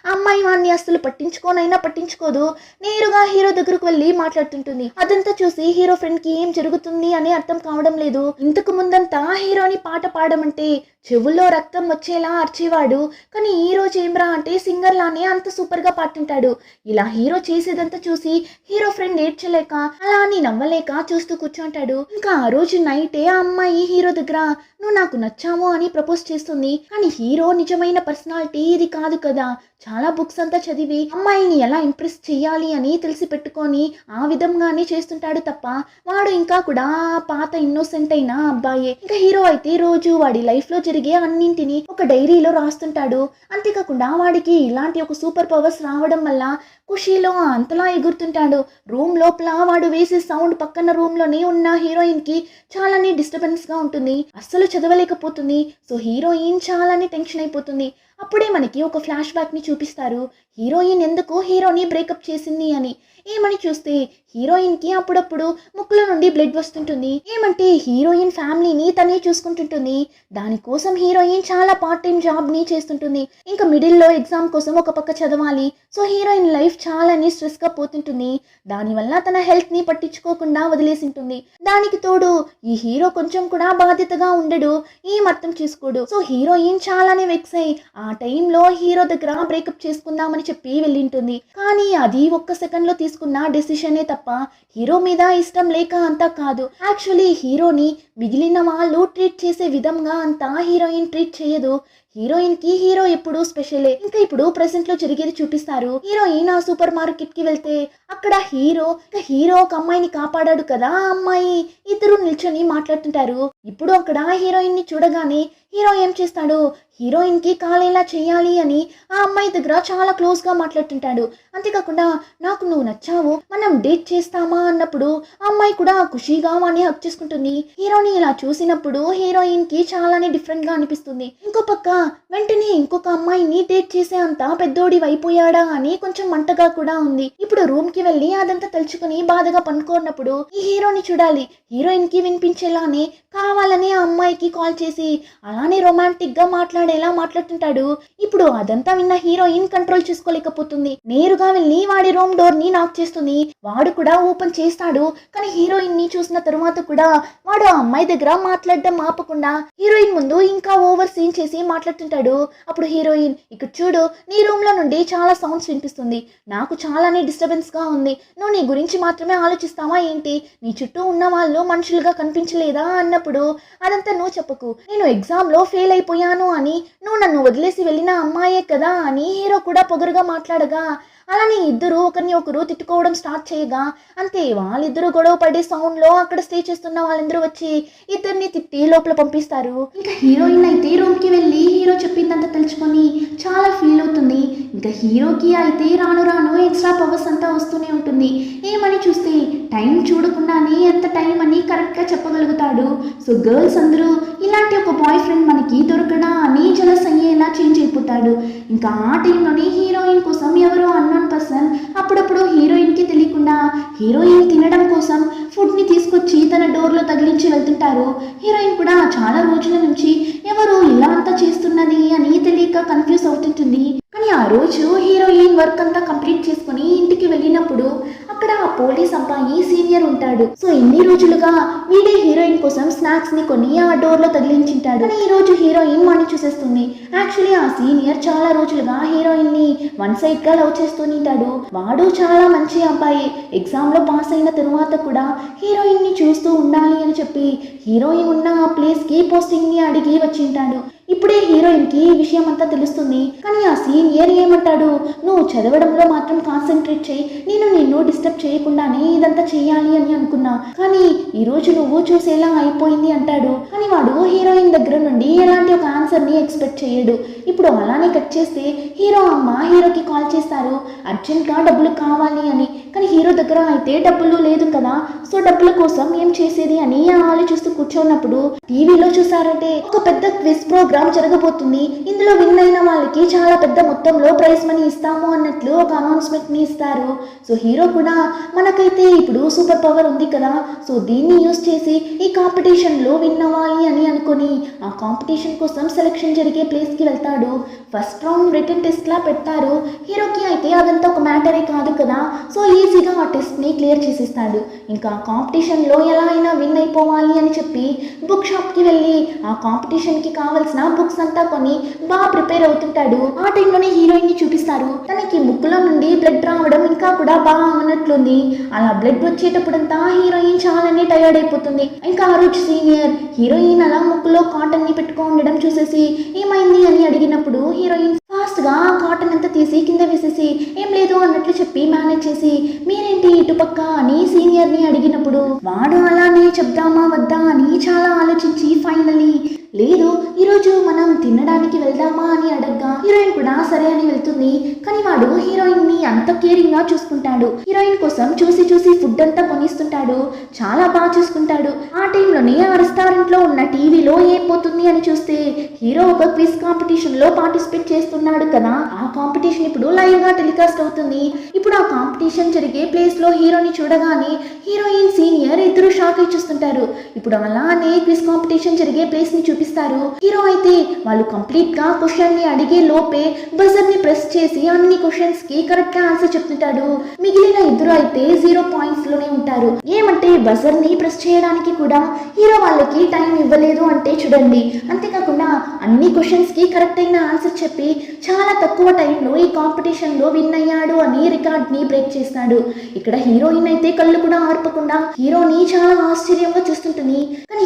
ఆ అమ్మాయి వాడిని అస్సలు పట్టించుకోనైనా పట్టించుకోదు. నేరుగా హీరో దగ్గరకు వెళ్ళి మాట్లాడుతుంటుంది. అదంతా చూసి హీరో ఫ్రెండ్ కి ఏం జరుగుతుంది అని అర్థం కావడం లేదు. ఇంతకు ముందంతా హీరోని పాట పాడమంటే చెవుల్లో రక్తం వచ్చేలా అర్చేవాడు, కానీ ఈ రోజు ఏమ్రా అంటే సింగర్ లానే అంత సూపర్ గా పాడుతుంటాడు. ఇలా హీరో చేసేదంతా చూసి హీరో ఫ్రెండ్ ఏడ్చలేక అలా అని నవ్వలేక చూస్తూ కూర్చుంటాడు. ఇంకా ఆ రోజు నైటే ఆ అమ్మాయి హీరో దగ్గర నువ్వు నాకు నచ్చాము అని ప్రపోజ్ చేస్తుంది. కానీ హీరో నిజమైన పర్సనాలిటీ ఇది కాదు కదా. చాలా బుక్స్ అంతా చదివి అమ్మాయిని ఎలా ఇంప్రెస్ చేయాలి అని తెలిసి పెట్టుకొని ఆ విధంగానే చేస్తుంటాడు తప్ప వాడు ఇంకా కూడా పాత ఇన్నోసెంట్ అయిన అబ్బాయే. ఇంకా హీరో అయితే రోజు వాడి లైఫ్ లో జరిగే అన్నింటినీ ఒక డైరీలో రాస్తుంటాడు. అంతేకాకుండా వాడికి ఇలాంటి ఒక సూపర్ పవర్స్ రావడం వల్ల ఖుషీలో అంతలా ఎగురుతుంటాడు. రూమ్ లోపల వాడు వేసే సౌండ్ పక్కన రూమ్ లోనే ఉన్న హీరోయిన్ కి చాలానే డిస్టర్బెన్స్ గా ఉంటుంది, అస్సలు చదవలేకపోతుంది. సో హీరోయిన్ చాలానే టెన్షన్ అయిపోతుంది. అప్పుడే మనకి ఒక ఫ్లాష్ బ్యాక్ ని చూపిస్తారు. హీరోయిన్ ఎందుకు హీరోని బ్రేకప్ చేసింది అని. ఏమని చూస్తే హీరోయిన్ కి అప్పుడప్పుడు ముక్కుల నుండి బ్లడ్ వస్తుంటుంది. ఏమంటే హీరోయిన్ ఫ్యామిలీని తనే చూసుకుంటుంటుంది. దానికోసం హీరోయిన్ చాలా పార్ట్ టైం జాబ్ ని చేస్తుంటుంది. ఇంకా మిడిల్ లో ఎగ్జామ్ కోసం ఒక పక్క చదవాలి. సో హీరోయిన్ లైఫ్ చాలానే స్ట్రెస్ గా పోతుంటుంది. దానివల్ల తన హెల్త్ ని పట్టించుకోకుండా వదిలేసింటుంది. దానికి తోడు ఈ హీరో కొంచెం కూడా బాధ్యతగా ఉండడు, ఏం అర్థం చేసుకోడు. సో హీరోయిన్ చాలానే వెక్స్ అయ్యి ఆ టైంలో హీరో దగ్గర బ్రేకప్ చేసుకుందామని చెప్పి వెళ్ళింటుంది. కానీ అది ఒక్క సెకండ్ లో తీసుకున్న డెసిషనే తప్ప హీరో మీద ఇష్టం లేక అంతా కాదు. యాక్చువల్లీ హీరోని మిగిలిన వాళ్ళు ట్రీట్ చేసే విధంగా అంతా హీరోయిన్ ట్రీట్ చేయదు. హీరోయిన్ కి హీరో ఎప్పుడు స్పెషలే. ఇంకా ఇప్పుడు ప్రెసెంట్ లో జరిగేది చూపిస్తారు. హీరోయిన్ ఆ సూపర్ మార్కెట్ కి వెళ్తే అక్కడ హీరో ఒక అమ్మాయిని కాపాడాడు కదా, ఆ అమ్మాయి ఇద్దరు నిల్చొని మాట్లాడుతుంటారు. ఇప్పుడు అక్కడ హీరోయిన్ ని చూడగానే హీరో ఏం చేస్తాడు, హీరోయిన్ కి కాలేలా చేయాలి అని ఆ అమ్మాయి దగ్గర చాలా క్లోజ్ గా మాట్లాడుతుంటాడు. అంతేకాకుండా నాకు నువ్వు నచ్చావు, మనం డేట్ చేస్తామా అన్నప్పుడు ఆ అమ్మాయి కూడా ఖుషిగా వాడిని హక్ చేసుకుంటుంది. హీరోని ఇలా చూసినప్పుడు హీరోయిన్ కి చాలానే డిఫరెంట్ గా అనిపిస్తుంది. ఇంకో పక్క వెంటనే ఇంకొక అమ్మాయిని డేట్ చేసే అంత పెద్దోడి అయిపోయాడా అని కొంచెం మంటగా కూడా ఉంది. ఇప్పుడు రూమ్ కి వెళ్ళి అదంతా తలుచుకుని బాధగా పనుకున్నప్పుడు ఈ హీరోని చూడాలి. హీరోయిన్ కి వినిపించేలానే కావాలని ఆ అమ్మాయికి కాల్ చేసి అలానే రొమాంటిక్ గా మాట్లాడేలా మాట్లాడుతుంటాడు. ఇప్పుడు అదంతా విన్న హీరోయిన్ కంట్రోల్ చేసుకోలేకపోతుంది. నేరుగా వెళ్ళి వాడి రూమ్ డోర్ ని నాక్ చేస్తుంది. వాడు కూడా ఓపెన్ చేస్తాడు. కానీ హీరోయిన్ ని చూసిన తరువాత కూడా వాడు ఆ అమ్మాయి దగ్గర మాట్లాడడం ఆపకుండా హీరోయిన్ ముందు ఇంకా ఓవర్ సీన్ చేసి మాట్లాడుతుంటాడు. అప్పుడు హీరోయిన్, ఇక్కడ చూడు, నీ రూమ్ లో నుండి చాలా సౌండ్స్ వినిపిస్తుంది, నాకు చాలానే డిస్టర్బెన్స్ గా ఉంది, నువ్వు నీ గురించి మాత్రమే ఆలోచిస్తావా ఏంటి, నీ చుట్టూ ఉన్న వాళ్ళు మనుషులుగా కనిపించలేదా అన్నప్పుడు అదంతా నువ్వు చెప్పకు, నేను ఎగ్జామ్ లో ఫెయిల్ అయిపోయాను అని నువ్వు నన్ను వదిలేసి వెళ్ళిన అమ్మాయే కదా అని హీరో కూడా పొగరుగా మాట్లాడగా అలానే ఇద్దరు ఒకరిని ఒకరు తిట్టుకోవడం స్టార్ట్ చేయగా అంతే వాళ్ళిద్దరూ గొడవ పడే సౌండ్ లో అక్కడ స్టే చేస్తున్న వాళ్ళందరూ వచ్చి ఇద్దరిని తిట్టి లోపల పంపిస్తారు. ఇంకా హీరోయిన్ అయితే రూమ్ కి వెళ్ళి హీరో చెప్పిందంతా తెలుసుకొని చాలా ఫీల్ అవుతుంది. ఇంకా హీరోకి అయితే రాను రాను ఎక్స్ట్రా పవర్స్ అంతా వస్తూనే ఉంటుంది. ఏమని చూస్తే టైం చూడకుండానే ఎంత టైం అని కరెక్ట్ గా చెప్పగలుగుతాడు. సో గర్ల్స్ అందరూ ఇలాంటి ఒక బాయ్ ఫ్రెండ్ మనకి దొరకడా అని జలస్ అయ్యేలా చేంజ్ అయిపోతాడు. ఇంకా ఆ టైంలోనే హీరోయిన్ కోసం ఎవరో అన్నోన్ పర్సన్ అప్పుడప్పుడు హీరోయిన్ కి తెలియకుండా హీరోయిన్ తినడం కోసం ఫుడ్ ని తీసుకొచ్చి తన డోర్ లో తగిలించి వెళ్తుంటారు. హీరోయిన్ కూడా చాలా రోజుల నుంచి ఎవరు ఇలా అంతా చేస్తున్నది అని తెలియక కన్ఫ్యూజ్ అవుతుంటుంది. కానీ ఆ రోజు హీరోయిన్ వర్క్ అంతా కంప్లీట్ చేసుకుని ఇంటికి వెళ్ళినప్పుడు అక్కడ ఆ పోలీస్ అబ్బాయి సీనియర్ ఉంటాడు. సో ఇన్ని రోజులుగా వీడే హీరోయిన్ కోసం స్నాక్స్ ని కొని ఆ డోర్ లో తగిలించింటాడు. కానీ ఈ రోజు హీరోయిన్ వాడిని చూసేస్తుంది. యాక్చువల్లీ ఆ సీనియర్ చాలా రోజులుగా హీరోయిన్ ని వన్ సైడ్ గా లవ్ చేస్తుంటాడు. వాడు చాలా మంచి అబ్బాయి. ఎగ్జామ్ లో పాస్ అయిన తరువాత కూడా హీరోయిన్ ని చూస్తూ ఉండాలి అని చెప్పి హీరోయిన్ ఉన్న ఆ ప్లేస్ కి పోస్టింగ్ ని అడిగి వచ్చింటాడు. ఇప్పుడే హీరోయిన్ కి ఈ విషయం అంతా తెలుస్తుంది. కానీ ఆ సీనియర్ ఏమంటాడు, నువ్వు చదవడంలో మాత్రం కాన్సన్ట్రేట్ చేయి, నేను నిన్ను డిస్టర్బ్ చేయకుండానే ఇదంతా చేయాలి అని అనుకున్నా, కానీ ఈ రోజు నువ్వు చూసేలా అయిపోయింది అంటాడు. కానీ వాడు హీరోయిన్ దగ్గర నుండి ఎలాంటి ఒక ఆన్సర్ ని ఎక్స్పెక్ట్ చేయడు. ఇప్పుడు అలానే కట్ చేస్తే హీరో అమ్మ హీరోకి కాల్ చేస్తారు అర్జెంట్ గా డబ్బులు కావాలి అని. కానీ హీరో దగ్గర అయితే డబ్బులు లేదు కదా, సో డబ్బుల కోసం ఏం చేసేది అని ఆలోచిస్తూ కూర్చోన్నప్పుడు టీవీలో చూసారంటే ఒక పెద్ద క్విజ్ ప్రోగ్రామ్ జరగబోతుంది. ఇందులో విన్ అయిన వాళ్ళకి చాలా పెద్ద మొత్తంలో ప్రైజ్ మనీ ఇస్తాము అన్నట్లు ఒక అనౌన్స్మెంట్ ని ఇస్తారు. సో హీరో కూడా మనకైతే ఇప్పుడు సూపర్ పవర్ ఉంది కదా, సో దీన్ని యూజ్ చేసి ఈ కాంపిటీషన్ లో విన్ అవ్వాలి అని అనుకొని ఆ కాంపిటీషన్ కోసం సెలెక్షన్ జరిగే ప్లేస్ కి వెళ్తాడు. ఫస్ట్ రౌండ్ రిటర్న్ టెస్ట్ లా పెడతారు. హీరోకి అయితే అదంతా ఒక మ్యాటరే కాదు కదా, సో ఈజీగా ఆ టెస్ట్ ని క్లియర్ చేసేస్తాడు. ఇంకా కాంపిటీషన్ లో ఎలా అయినా విన్ అయిపోవాలి అని చెప్పి బుక్ షాప్ కి వెళ్ళి ఆ కాంపిటీషన్ కి కావాల్సిన బుక్స్ అంతా కొని బాగా ప్రిపేర్ అవుతుంటాడు. ఆ టైంలోనే హీరోయిన్ ని చూపిస్తారు. తనకి ముక్కులో నుండి బ్లడ్ రావడం ఇంకా కూడా బాగా అన్నట్లుంది. అలా బ్లడ్ వచ్చేటప్పుడంతా హీరోయిన్ చాలానే టైర్డ్ అయిపోతుంది. ఇంకా ఆ రోజు సీనియర్ హీరోయిన్ అలా ముక్కులో కాటన్ ని పెట్టుకో ఉండడం చూసేసి ఏమైంది అని అడిగినప్పుడు హీరోయిన్ ఫాస్ట్ గా కాటన్ అంతా తీసి కింద వేసేసి ఏం లేదు అన్నట్లు చెప్పి మేనేజ్ చేసి మీరేంటి ఇటుపక్క అని సీనియర్ ని అడిగినప్పుడు వాడు అలానే చెప్దామా వద్దా అని చాలా ఆలోచించి ఫైనలీ లేదు ఈరోజు మనం తినడానికి వెళ్దామా అని అడగ్గా హీరోయిన్ కూడా సరే అని వెళ్తుంది. కానీ వాడు హీరోయిన్ ని అంత కేరింగ్ గా చూసుకుంటాడు. హీరోయిన్ కోసం చూసి చూసి ఫుడ్ అంతా కొనిస్తుంటాడు, చాలా బాగా చూసుకుంటాడు. ఆ టైంలోనే ఆ రెస్టారెంట్ లో ఉన్న టీవీలో ఏం పోతుంది అని చూస్తే హీరో ఒక క్విజ్ కాంపిటీషన్ లో పార్టిసిపేట్ చేస్తున్నాడు కదా, ఆ కాంపిటీషన్ ఇప్పుడు లైవ్ గా టెలికాస్ట్ అవుతుంది. ఇప్పుడు ఆ కాంపిటీషన్ జరిగే ప్లేస్ లో హీరోని చూడగానే హీరోయిన్ సీనియర్ ఇద్దరు షాక్ అని చూస్తుంటారు. ఇప్పుడు అలానే క్విజ్ కాంపిటీషన్ జరిగే ప్లేస్ ని చూపిస్తారు. హీరో అయితే వాళ్ళు కంప్లీట్ గా క్వశ్చన్ ని అడిగే లోపే బజర్ ని ప్రెస్ చేసి అన్ని క్వశ్చన్స్ కి కరెక్ట్ గా ఆన్సర్ చెప్తుంటాడు. మిగిలిన ఇద్దరు అయితే 0 పాయింట్స్ లోనే ఉంటారు. ఏమంటే బజర్ ని ప్రెస్ చేయడానికి కూడా హీరో వాళ్ళకి టైం ఇవ్వలేదు అంటే చూడండి. అంతేకాకుండా అన్ని క్వశ్చన్స్ కి కరెక్ట్ అయిన ఆన్సర్ చెప్పి చాలా తక్కువ టైంలో ఈ కాంపిటీషన్ లో విన్ అయ్యాడు అని రికార్డ్ ని బ్రేక్ చేస్తాడు. ఇక్కడ హీరోయిన్ అయితే కళ్ళు కూడా ఆర్పకుండా హీరోని చాలా ఆశ్చర్యంగా చూస్తుంటుంది. కానీ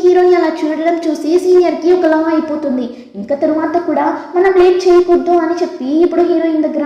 హీరోని అలా చూడడం చూసి సీనియర్ కి ఒకలా అయిపోతుంది. ఇంకా తరువాత కూడా మనం లేట్ చేయకూడదు అని చెప్పి ఇప్పుడు హీరోయిన్ దగ్గర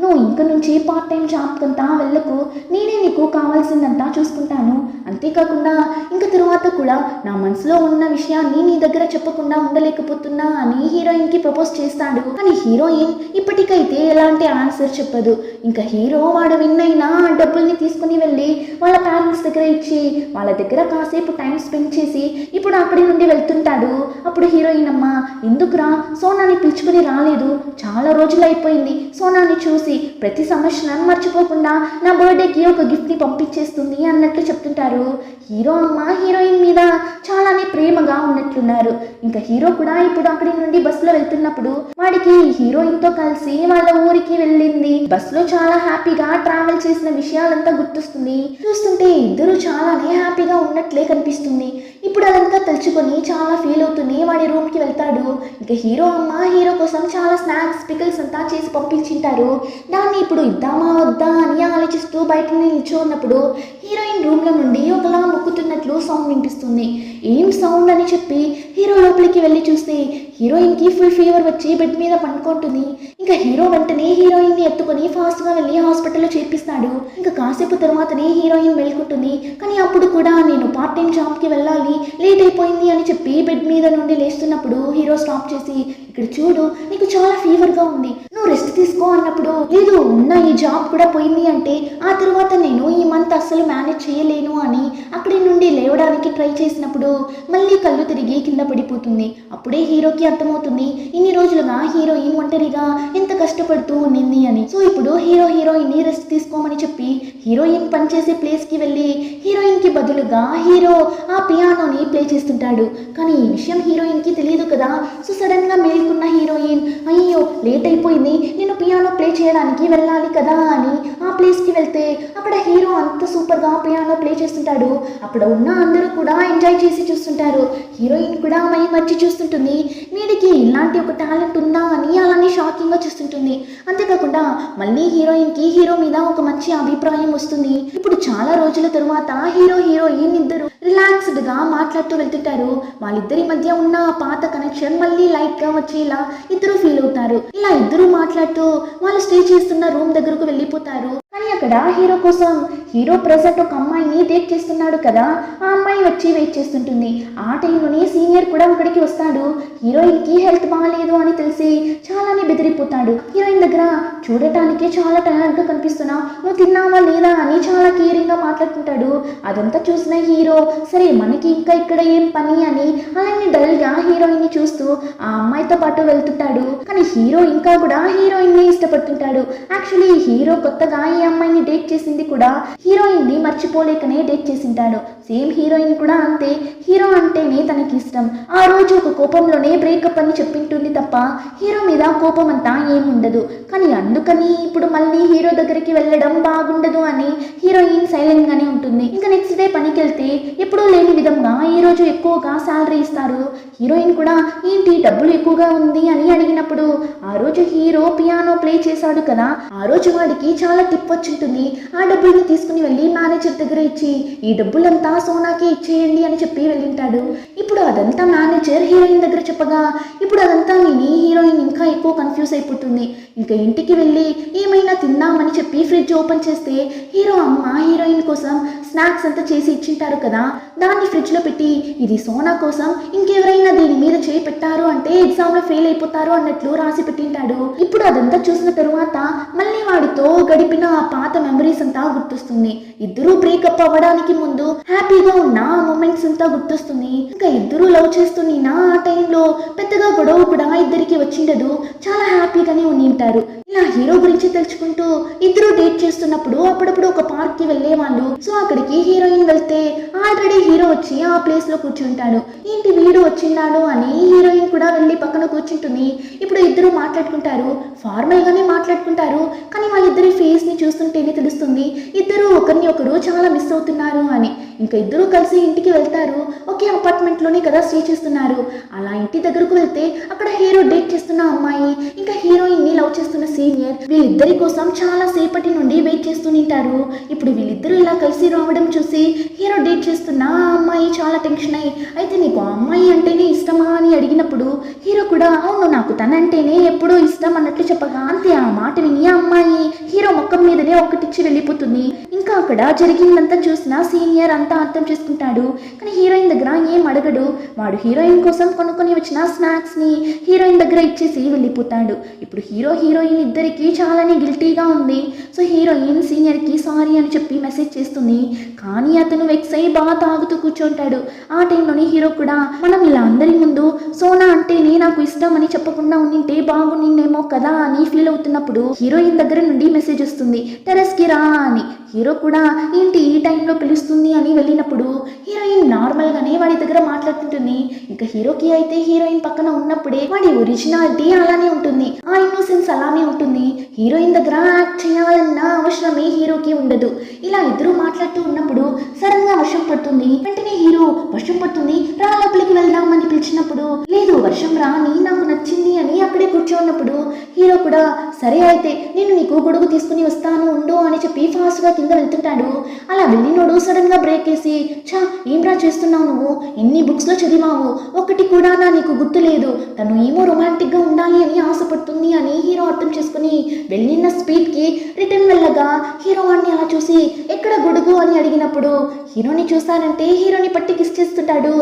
నువ్వు ఇంక నుంచి పార్ట్ టైం జాబ్ కంతా వెళ్ళకు, నేనే నీకు కావాల్సిందంతా చూసుకుంటాను. అంతేకాకుండా ఇంకా తరువాత కూడా నా మనసులో ఉన్న విషయాన్ని నీ దగ్గర చెప్పకుండా ఉండలేకపోతున్నా అని హీరోయిన్ కి ప్రపోజ్ చేస్తాడు. కానీ హీరోయిన్ ఇప్పటికైతే ఎలాంటి ఆన్సర్ చెప్పదు. ఇంకా హీరో వాడు విన్ అయినా డబ్బుల్ని తీసుకుని వెళ్ళి వాళ్ళ పేరెంట్స్ దగ్గర ఇచ్చి వాళ్ళ దగ్గర కాసేపు టైం స్పెండ్ చేసి ఇప్పుడు అక్కడి నుండి వెళ్తుంటాడు. అప్పుడు హీరోయిన్ అమ్మ ఎందుకురా సోనాని పిలుచుకుని రాలేదు, చాలా రోజులు అయిపోయింది సోనాని చూసి, ప్రతి సంవత్సరం మర్చిపోకుండా నా బర్త్డేకి ఒక గిఫ్ట్ ని పంపించేస్తుంది అన్నట్లు చెప్తుంటారు. హీరో అమ్మ హీరోయిన్ మీద చాలానే ప్రేమగా ఉన్నట్లున్నారు. ఇంకా హీరో కూడా ఇప్పుడు అక్కడి నుండి బస్సులో వెళ్తున్నప్పుడు వాడికి హీరోయిన్ తో కలిసి వాళ్ళ ఊరికి వెళ్ళింది బస్సులో చాలా హ్యాపీగా ట్రావెల్ చేసిన విషయాలంతా గుర్తొస్తుంది. చూస్తుంటే ఇద్దరు చాలానే హ్యాపీగా ఉన్నట్లే కనిపిస్తుంది. ఇప్పుడు అదంతా తలుచుకొని చాలా ఫీల్ అవుతుంది. వాడి రూమ్ కి వెళ్తాడు. ఇంకా హీరో అమ్మ హీరో కోసం చాలా స్నాక్స్ పికిల్స్ అంతా చేసి పంపించింటారు. దాన్ని ఇప్పుడు ఇద్దామా వద్దా అని ఆలోచిస్తూ బయట నిల్చున్నప్పుడు హీరోయిన్ రూమ్ లో నుండి ఒకలా మొక్కుతున్నట్లు సౌండ్ వినిపిస్తుంది. ఏం సౌండ్ అని చెప్పి హీరో లోపలికి వెళ్ళి చూస్తే హీరోయిన్ కి ఫుల్ ఫీవర్ వచ్చి బెడ్ మీద పండుకుంటుంది. ఇంకా హీరో వెంటనే హీరోయిన్ ని ఎత్తుకొని ఫాస్ట్ గా వెళ్ళి హాస్పిటల్లో చేర్పిస్తాడు. ఇంకా కాసేపు తర్వాతనే హీరోయిన్ వెళ్ళుకుంటుంది. కానీ అప్పుడు కూడా నేను పార్ట్ టైం జాబ్ కి వెళ్ళాలి, లేట్ అయిపోయింది అని చెప్పి బెడ్ మీద నుండి లేస్తున్నప్పుడు హీరో స్టాప్ చేసి ఇక్కడ చూడు నీకు చాలా ఫీవర్ గా ఉంది, నువ్వు రెస్ట్ తీసుకో అన్నప్పుడు లేదు ఉన్న ఈ జాబ్ కూడా పోయింది అంటే ఆ తర్వాత నేను ఈ మంత్ అస్సలు మేనేజ్ చేయలేను అని అక్కడి నుండి లేవడానికి ట్రై చేసినప్పుడు మళ్ళీ కళ్ళు తిరిగి కింద పడిపోతుంది. అప్పుడే హీరోకి అర్థమవుతుంది ఇన్ని రోజులుగా హీరోయిన్ ఒంటరిగా ఎంత కష్టపడుతూ ఉండింది అని. సో ఇప్పుడు హీరోయిన్ ని రెస్ట్ తీసుకోమని చెప్పి హీరోయిన్ పనిచేసే ప్లేస్ కి వెళ్ళి హీరోయిన్ కి బదులుగా హీరో ఆ పియానోని ప్లే చేస్తుంటాడు. కానీ ఈ విషయం హీరోయిన్ కి తెలియదు కదా. సో సడన్ గా మేల్కున్న హీరోయిన్ అయ్యో లేట్ అయిపోయింది, నేను పియానో ప్లే చేయడానికి వెళ్ళాలి కదా అని ఆ ప్లేస్ కి వెళ్తే అక్కడ హీరో అంత సూపర్ గా పియానో ప్లే చేస్తుంటాడు. అక్కడ ఉన్న అందరూ కూడా ఎంజాయ్ చేసి చూస్తుంటారు. హీరోయిన్ కూడా మై మర్చి చూస్తుంటుంది. వీడికి ఇలాంటి ఒక టాలెంట్ ఉందా అని అలానే షాకింగ్ గా చూస్తుంటుంది. అంతేకాకుండా మళ్ళీ హీరోయిన్ కి హీరో మీద ఒక మంచి అభిప్రాయం వస్తుంది. ఇప్పుడు చాలా రోజుల తరువాత హీరోయిన్ ఇద్దరు రిలాక్స్డ్ గా మాట్లాడుతూ వెళ్తుంటారు. వాళ్ళిద్దరి మధ్య ఉన్న పాత కనెక్షన్ మళ్ళీ లైట్ గా వచ్చేలా ఇద్దరు ఫీల్ అవుతారు. ఇలా ఇద్దరు మాట్లాడుతూ వాళ్ళు స్టే చేస్తున్న రూమ్ దగ్గరకు వెళ్ళిపోతారు. కానీ అక్కడ హీరో కోసం హీరో ప్రెజెంట్ ఒక అమ్మాయిని డేట్ చేస్తున్నాడు కదా, ఆ అమ్మాయి వచ్చి వెయిట్ చేస్తుంటుంది. ఆ టైంలోనే సీనియర్ కూడా అక్కడికి వస్తాడు. హీరోయిన్ కి హెల్త్ బాగాలేదు అని తెలిసి చాలానే బెదిరిపోతాడు. హీరోయిన్ దగ్గర చూడటానికి చాలా టైర్డ్ గా కనిపిస్తున్నా, నువ్వు తిన్నావా లేదా అని చాలా కేరింగ్ గా మాట్లాడుతుంటాడు. అదంతా చూసిన హీరో సరే మనకి ఇంకా ఇక్కడ ఏం పని అని అలానే డల్ గా హీరోయిన్ ని చూస్తూ ఆ అమ్మాయితో పాటు వెళ్తుంటాడు. కానీ హీరో ఇంకా కూడా హీరోయిన్ ని ఇష్టపడుతుంటాడు. యాక్చువల్లీ హీరో కొత్తగా ఈ అమ్మాయిని డేట్ చేసింది కూడా హీరోయిన్ ని మర్చిపోలేకనే డేట్ చేసింటాడు. సేమ్ హీరోయిన్ కూడా అంతే, హీరో అంటేనే తనకి ఇష్టం. ఆ రోజు ఒక కోపంలోనే బ్రేకప్ అని చెప్పింటుంది తప్ప హీరో మీద కోపం అంతా ఏముండదు. కానీ అందుకని ఇప్పుడు మళ్ళీ హీరో దగ్గరికి వెళ్ళడం బాగుండదు అని హీరోయిన్ సైలెంట్ గానే ఉంటుంది. ఇంకా నెక్స్ట్ డే పనికి వెళ్తే ఎప్పుడూ లేని విధంగా ఈ రోజు ఎక్కువగా శాలరీ ఇస్తారు. హీరోయిన్ కూడా ఏంటి డబ్బులు ఎక్కువగా ఉంది అని అడిగినప్పుడు ఆ రోజు హీరో పియానో ప్లే చేశాడు కదా, ఆ రోజు వాడికి చాలా టిప్ వచ్చింటుంది. ఆ డబ్బుల్ని తీసుకుని వెళ్ళి మేనేజర్ దగ్గర ఇచ్చి ఈ డబ్బులంతా సోనాకి ఇచ్చేయండి అని చెప్పి వెళ్ళింటాడు. ఇప్పుడు అదంతా మేనేజర్ హీరోయిన్ దగ్గర చెప్పగా ఇప్పుడు అదంతా విని హీరోయిన్ ఇంకా ఎక్కువ కన్ఫ్యూజ్ అయిపోతుంది. ఇంకా ఇంటికి వెళ్ళి ఏమైనా తిందామని చెప్పి ఫ్రిడ్జ్ ఓపెన్ చేస్తే హీరో అమ్మ హీరోయిన్ కోసం స్నాక్స్ అంతా చేసి ఇచ్చింటారు కదా, దాన్ని ఫ్రిడ్జ్ లో పెట్టి ఇది సోనా కోసం, ఇంకెవరైనా దీని మీద చేయి పెట్టారు అంటే ఎగ్జామ్ లో ఫెయిల్ అయిపోతారు అన్నట్లు రాసి పెట్టింటాడు. ఇప్పుడు అదంతా చూసిన తరువాత మళ్ళీ వాడితో గడిపిన ఆ పాత మెమరీస్ అంతా గుర్తొస్తుంది. ఇద్దరూ బ్రేకప్ అవ్వడానికి ముందు హ్యాపీగా ఉన్న ఆ మూమెంట్స్ అంతా గుర్తొస్తుంది. ఇంకా ఇద్దరు లవ్ చేస్తున్నా ఆ టైంలో పెద్దగా గొడవ కూడా ఇద్దరికి వచ్చిండదు. చాలా హ్యాపీగానే ఉంటారు. ఇలా హీరో గురించి తెలుసుకుంటూ ఇద్దరు డేట్ చేస్తున్నప్పుడు అప్పుడప్పుడు ఒక పార్క్ కి వెళ్లే వాళ్ళు. సో అక్కడికి హీరోయిన్ వెళ్తే ఆల్రెడీ హీరో వచ్చి ఆ ప్లేస్ లో కూర్చుంటాడు. ఏంటి వీడు వచ్చిన్నాడు అని హీరోయిన్ కూడా వెళ్ళి పక్కన కూర్చుంటుంది. ఇప్పుడు ఇద్దరు మాట్లాడుకుంటారు, ఫార్మల్ గానే మాట్లాడుకుంటారు. కానీ వాళ్ళిద్దరి ఫేస్ ని చూస్తుంటేనే తెలుస్తుంది ఇద్దరు ఒకరిని ఒకరు చాలా మిస్ అవుతున్నారు అని. ఇంకా ఇద్దరు కలిసి ఇంటికి వెళ్తారు. ఒకే అపార్ట్మెంట్ లోనే కదా స్టే చేస్తున్నారు. అలా ఇంటి దగ్గరకు వెళ్తే అక్కడ హీరో డేట్ చేస్తున్న అమ్మాయి ఇంకా హీరోయిన్ ని లవ్ చేస్తున్న సీనియర్ వీళ్ళిద్దరి కోసం చాలా సేపటి నుండి వెయిట్ చేస్తూ ఉంటారు. ఇప్పుడు వీళ్ళిద్దరూ ఇలా కలిసి రావడం చూసి హీరో డేట్ చేస్తున్న ఆ అమ్మాయి చాలా టెన్షన్ అయ్యి, అయితే నీకు ఆ అమ్మాయి అంటేనే ఇష్టమా అని అడిగినప్పుడు హీరో కూడా అవును నాకు తనంటేనే ఎప్పుడూ ఇష్టం అన్నట్లు చెప్పగా అంతే ఆ మాట విని ఆ అమ్మాయి హీరో మొక్కం మీదనే ఒక్కటిచ్చి వెళ్ళిపోతుంది. ఇంకా అక్కడ జరిగిందంతా చూసిన సీనియర్ అంతా అర్థం చేసుకుంటాడు. కానీ హీరోయిన్ దగ్గర ఏం అడగడు. వాడు హీరోయిన్ కోసం కొనుక్కొని వచ్చిన స్నాక్స్ ని హీరోయిన్ దగ్గర ఇచ్చేసి వెళ్ళిపోతాడు. ఇప్పుడు హీరోయిన్ ఇద్దరికి చాలానే గిల్టీగా ఉంది. సో హీరోయిన్ సీనియర్ కి సారీ అని చెప్పి మెసేజ్ చేస్తుంది. కానీ అతను వెక్స్ అయి బాగా తాగుతూ కూర్చుంటాడు. ఆ టైంలోనే హీరో కూడా మనం ఇలా అందరి ముందు సోనా అంటేనే నాకు ఇష్టం అని చెప్పకుండా ఉండింటే బాగుండిందేమో కదా అని ఫీల్ అవుతున్నప్పుడు హీరోయిన్ దగ్గర నుండి మెసేజ్ వస్తుంది, టెరెస్ కి రా అని. హీరో కూడా ఏంటి ఈ టైంలో పిలుస్తుంది అని వెళ్ళినప్పుడు హీరోయిన్ నార్మల్ గానే వాడి దగ్గర మాట్లాడుతుంటుంది. ఇంకా హీరోకి అయితే హీరోయిన్ పక్కన ఉన్నప్పుడే వాడి ఒరిజినాలిటీ అలానే ఉంటుంది, ఆ ఇన్నోసెన్స్ అలానే ఉంటుంది. హీరోయిన్ దగ్గర యాక్ట్ చేయాలన్న అవసరమే హీరోకి ఉండదు. ఇలా ఇద్దరు మాట్లాడుతూ ఉన్నప్పుడు సడన్ గా వర్షం పడుతుంది. వెంటనే హీరో వర్షం పడుతుంది రా లోపలికి వెళ్దామని పిలిచినప్పుడు లేదు వర్షం రాని నాకు నచ్చింది అని అక్కడే కూర్చోన్నప్పుడు హీరో కూడా సరే అయితే నేను నీకు గొడుగు తీసుకుని వస్తాను ఉండు అని చెప్పి ఫాస్ట్ గా కింద వెళ్తుంటాడు. అలా వెళ్ళినోడు సడన్ గా బ్రేక్ వేసి ఛా ఏం రా చేస్తున్నావు నువ్వు, ఎన్ని బుక్స్ లో చదివావు, ఒకటి కూడా నీకు గుర్తు లేదు, తను ఏమో రొమాంటిక్ గా ఉండాలి అని ఆశపడుతుంది అని హీరో అర్థం చేసుకుని వెళ్ళిన స్పీడ్ కి రిటర్న్ వెళ్ళగా హీరో వాడిని అలా చూసి ఎక్కడ గొడుగు అని అడిగినప్పుడు హీరోని చూస్తానంటే హీరోని పట్టి కిస్ చేస్తుంటాడు.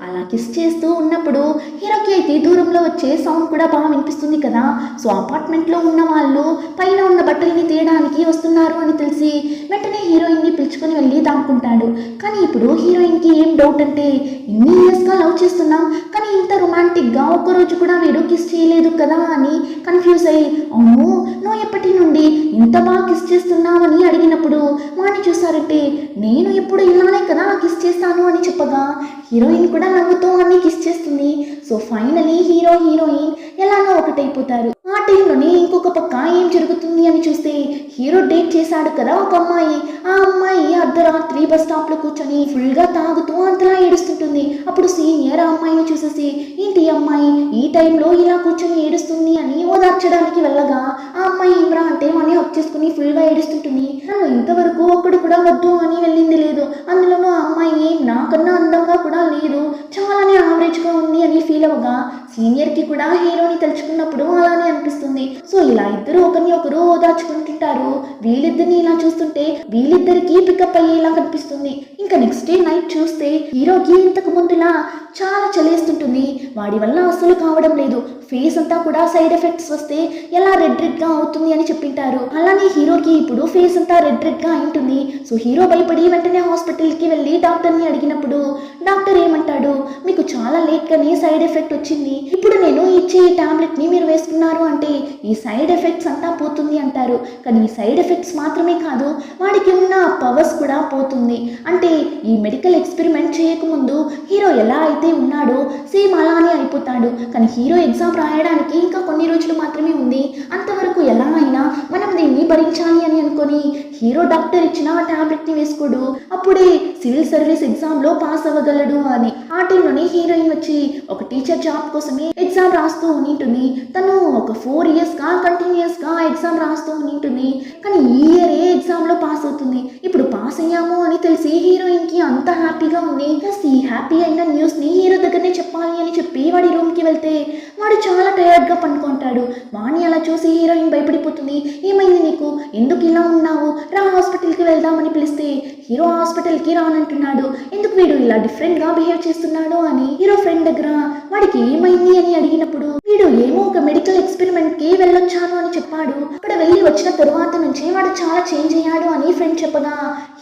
అలా కిస్ చేస్తూ ఉన్నప్పుడు హీరోకి అయితే దూరంలో వచ్చే సౌండ్ కూడా బాగా వినిపిస్తుంది కదా. సో అపార్ట్మెంట్ లో ఉన్న వాళ్ళు పైన ఉన్న బట్టల్ని తీయడానికి వస్తున్నారు అని తెలిసి వెంటనే హీరోయిన్ ని పిలుచుకొని వెళ్ళి దాక్కుంటాడు. కానీ ఇప్పుడు హీరోయిన్ కి ఏం డౌట్ అంటే ఇన్ని ఇయర్స్ గా లవ్ చేస్తున్నాం కానీ ఇంత రొమాంటిక్ గా ఒక్కరోజు కూడా వీడు కిస్ చేయలేదు కదా అని కన్ఫ్యూజ్ అయ్యి అవును నువ్వు ఎప్పటి నుండి ఇంత బాగా కిస్ చేస్తున్నావని అడిగినప్పుడు వాడిని చూసారంటే నేను ఎప్పుడు ఇలానే కదా కిస్ చేస్తాను అని చెప్పగా హీరోయిన్ కూడా నవ్వుతూ అన్ని కిస్ చేస్తుంది. సో ఫైనలీ హీరో హీరోయిన్ ఎలాగో ఒకటైపోతారు. ఆ టైంలోనే ఇంకొక పక్క ఏం జరుగుతుంది అని చూస్తే హీరో డేట్ చేశాడు కదా ఒక అమ్మాయి, ఆ అమ్మాయి అర్ధరాత్రి బస్ స్టాప్ లో కూర్చొని ఫుల్ గా తాగుతూ అంతలా ఏడుస్తుంటుంది. అప్పుడు సీనియర్ ఆ అమ్మాయిని చూసేసి ఏంటి అమ్మాయి ఈ టైంలో ఇలా కూర్చొని ఏడుస్తుంది అని ఓదార్చడానికి వెళ్ళగా ఆ అమ్మాయి ఏమ్రా అంటే వాడిని హక్ చేసుకుని ఫుల్ గా ఏడుస్తుంటుంది. నన్ను ఇంతవరకు ఒక్కడు కూడా వద్దు అని వెళ్ళింది లేదు, అందులోనూ ఆ అమ్మాయి నాకన్నా అందంగా కూడా లేదు, చాలానే యావరేజ్ గా ఉంది అని ఫీల్ అవ్వగా సీనియర్ కి కూడా హీరోని తలుచుకున్నప్పుడు అలానే అనిపిస్తుంది. సో ఇలా ఇద్దరు ఒకరిని ఒకరు ఓదార్చుకుంటుంటారు. వీళ్ళిద్దరిని ఇలా చూస్తుంటే వీళ్ళిద్దరికి పికప్ అయ్యేలా కనిపిస్తుంది. ఇంకా నెక్స్ట్ డే నైట్ చూస్తే హీరోకి ఇంతకు ముందులా చాలా చలేస్తుంటుంది. వాడి వల్ల అసలు కావడం లేదు. ఫేస్ అంతా కూడా సైడ్ ఎఫెక్ట్స్ వస్తే ఎలా రెడ్ గా అవుతుంది అని చెప్పింటారు. అలానే హీరోకి ఇప్పుడు ఫేస్ అంతా రెడ్ గా ఉంటుంది. సో హీరో భయపడి వెంటనే హాస్పిటల్కి వెళ్ళి డాక్టర్ని అడిగినప్పుడు డాక్టర్ ఏమంటాడు, మీకు చాలా లేట్ గానే సైడ్ ఎఫెక్ట్ వచ్చింది, ఇప్పుడు నేను ఇచ్చే ఈ టాబ్లెట్ ని మీరు వేసుకున్నారు అంటే ఈ సైడ్ ఎఫెక్ట్స్ అంతా పోతుంది అంటారు. కానీ ఈ సైడ్ ఎఫెక్ట్స్ మాత్రమే కాదు వాడికి ఉన్న పవర్స్ కూడా పోతుంది. అంటే ఈ మెడికల్ ఎక్స్పెరిమెంట్ చేయకముందు హీరో ఎలా అయితే ఉన్నాడో సేమ్ అలానే అయిపోతాడు. కానీ హీరో ఎగ్జామ్ రాయడానికి ఇంకా కొన్ని రోజులు మాత్రమే ఉంది. అంతవరకు ఎలా అయినా మనం దీన్ని భరించాలి అని అనుకొని హీరో డాక్టర్ ఇచ్చిన టాబ్లెట్ ని వేసుకోడు. అప్పుడే సివిల్ సర్వీస్ ఎగ్జామ్ లో పాస్ అవ్వగలడు అని. ఆ టైంలోనే హీరోయిన్ వచ్చి ఒక టీచర్ జాబ్ కోసమే ఎగ్జామ్ రాస్తూ ఉంటుంది. తను ఒక 4 years గా కంటిన్యూస్ గా ఎగ్జామ్ రాస్తూ ఉంటుంది. కానీ ఈ ఇయర్ ఎగ్జామ్ లో పాస్ అవుతుంది. ఇప్పుడు పాస్ అయ్యాము అని తెలిసి హీరోయిన్ కి అంత హ్యాపీగా ఉంది. ఫస్ట్ ఈ హ్యాపీ అయిన న్యూస్ ని హీరో దగ్గరనే చెప్పాలి అని చెప్పి వాడి రూమ్ కి వెళ్తే వాడు చాలా టైర్డ్ గా పనుకుంటాడు. వాణ్ణి అలా చూసి హీరోయిన్ భయపడిపోతుంది. ఏమైంది నీకు, ఎందుకు ఇలా ఉన్నావు, రా హాస్పిటల్కి వెళ్దామని పిలిస్తే హీరో హాస్పిటల్కి రానంటున్నాడు. ఎందుకు వీడు ఇలా డిఫరెంట్ గా బిహేవ్ చేస్తున్నాడు అని హీరో ఫ్రెండ్ దగ్గర వాడికి ఏమైంది అని అడిగినప్పుడు వీడు ఏమో ఒక మెడికల్ ఎక్స్పెరిమెంట్ కి వెళ్ళొచ్చాను అని చెప్పాడు. అక్కడ వెళ్ళి వచ్చిన తరువాత నుంచి వాడు చాలా చేంజ్ అయ్యాడు అని ఫ్రెండ్ చెప్పగా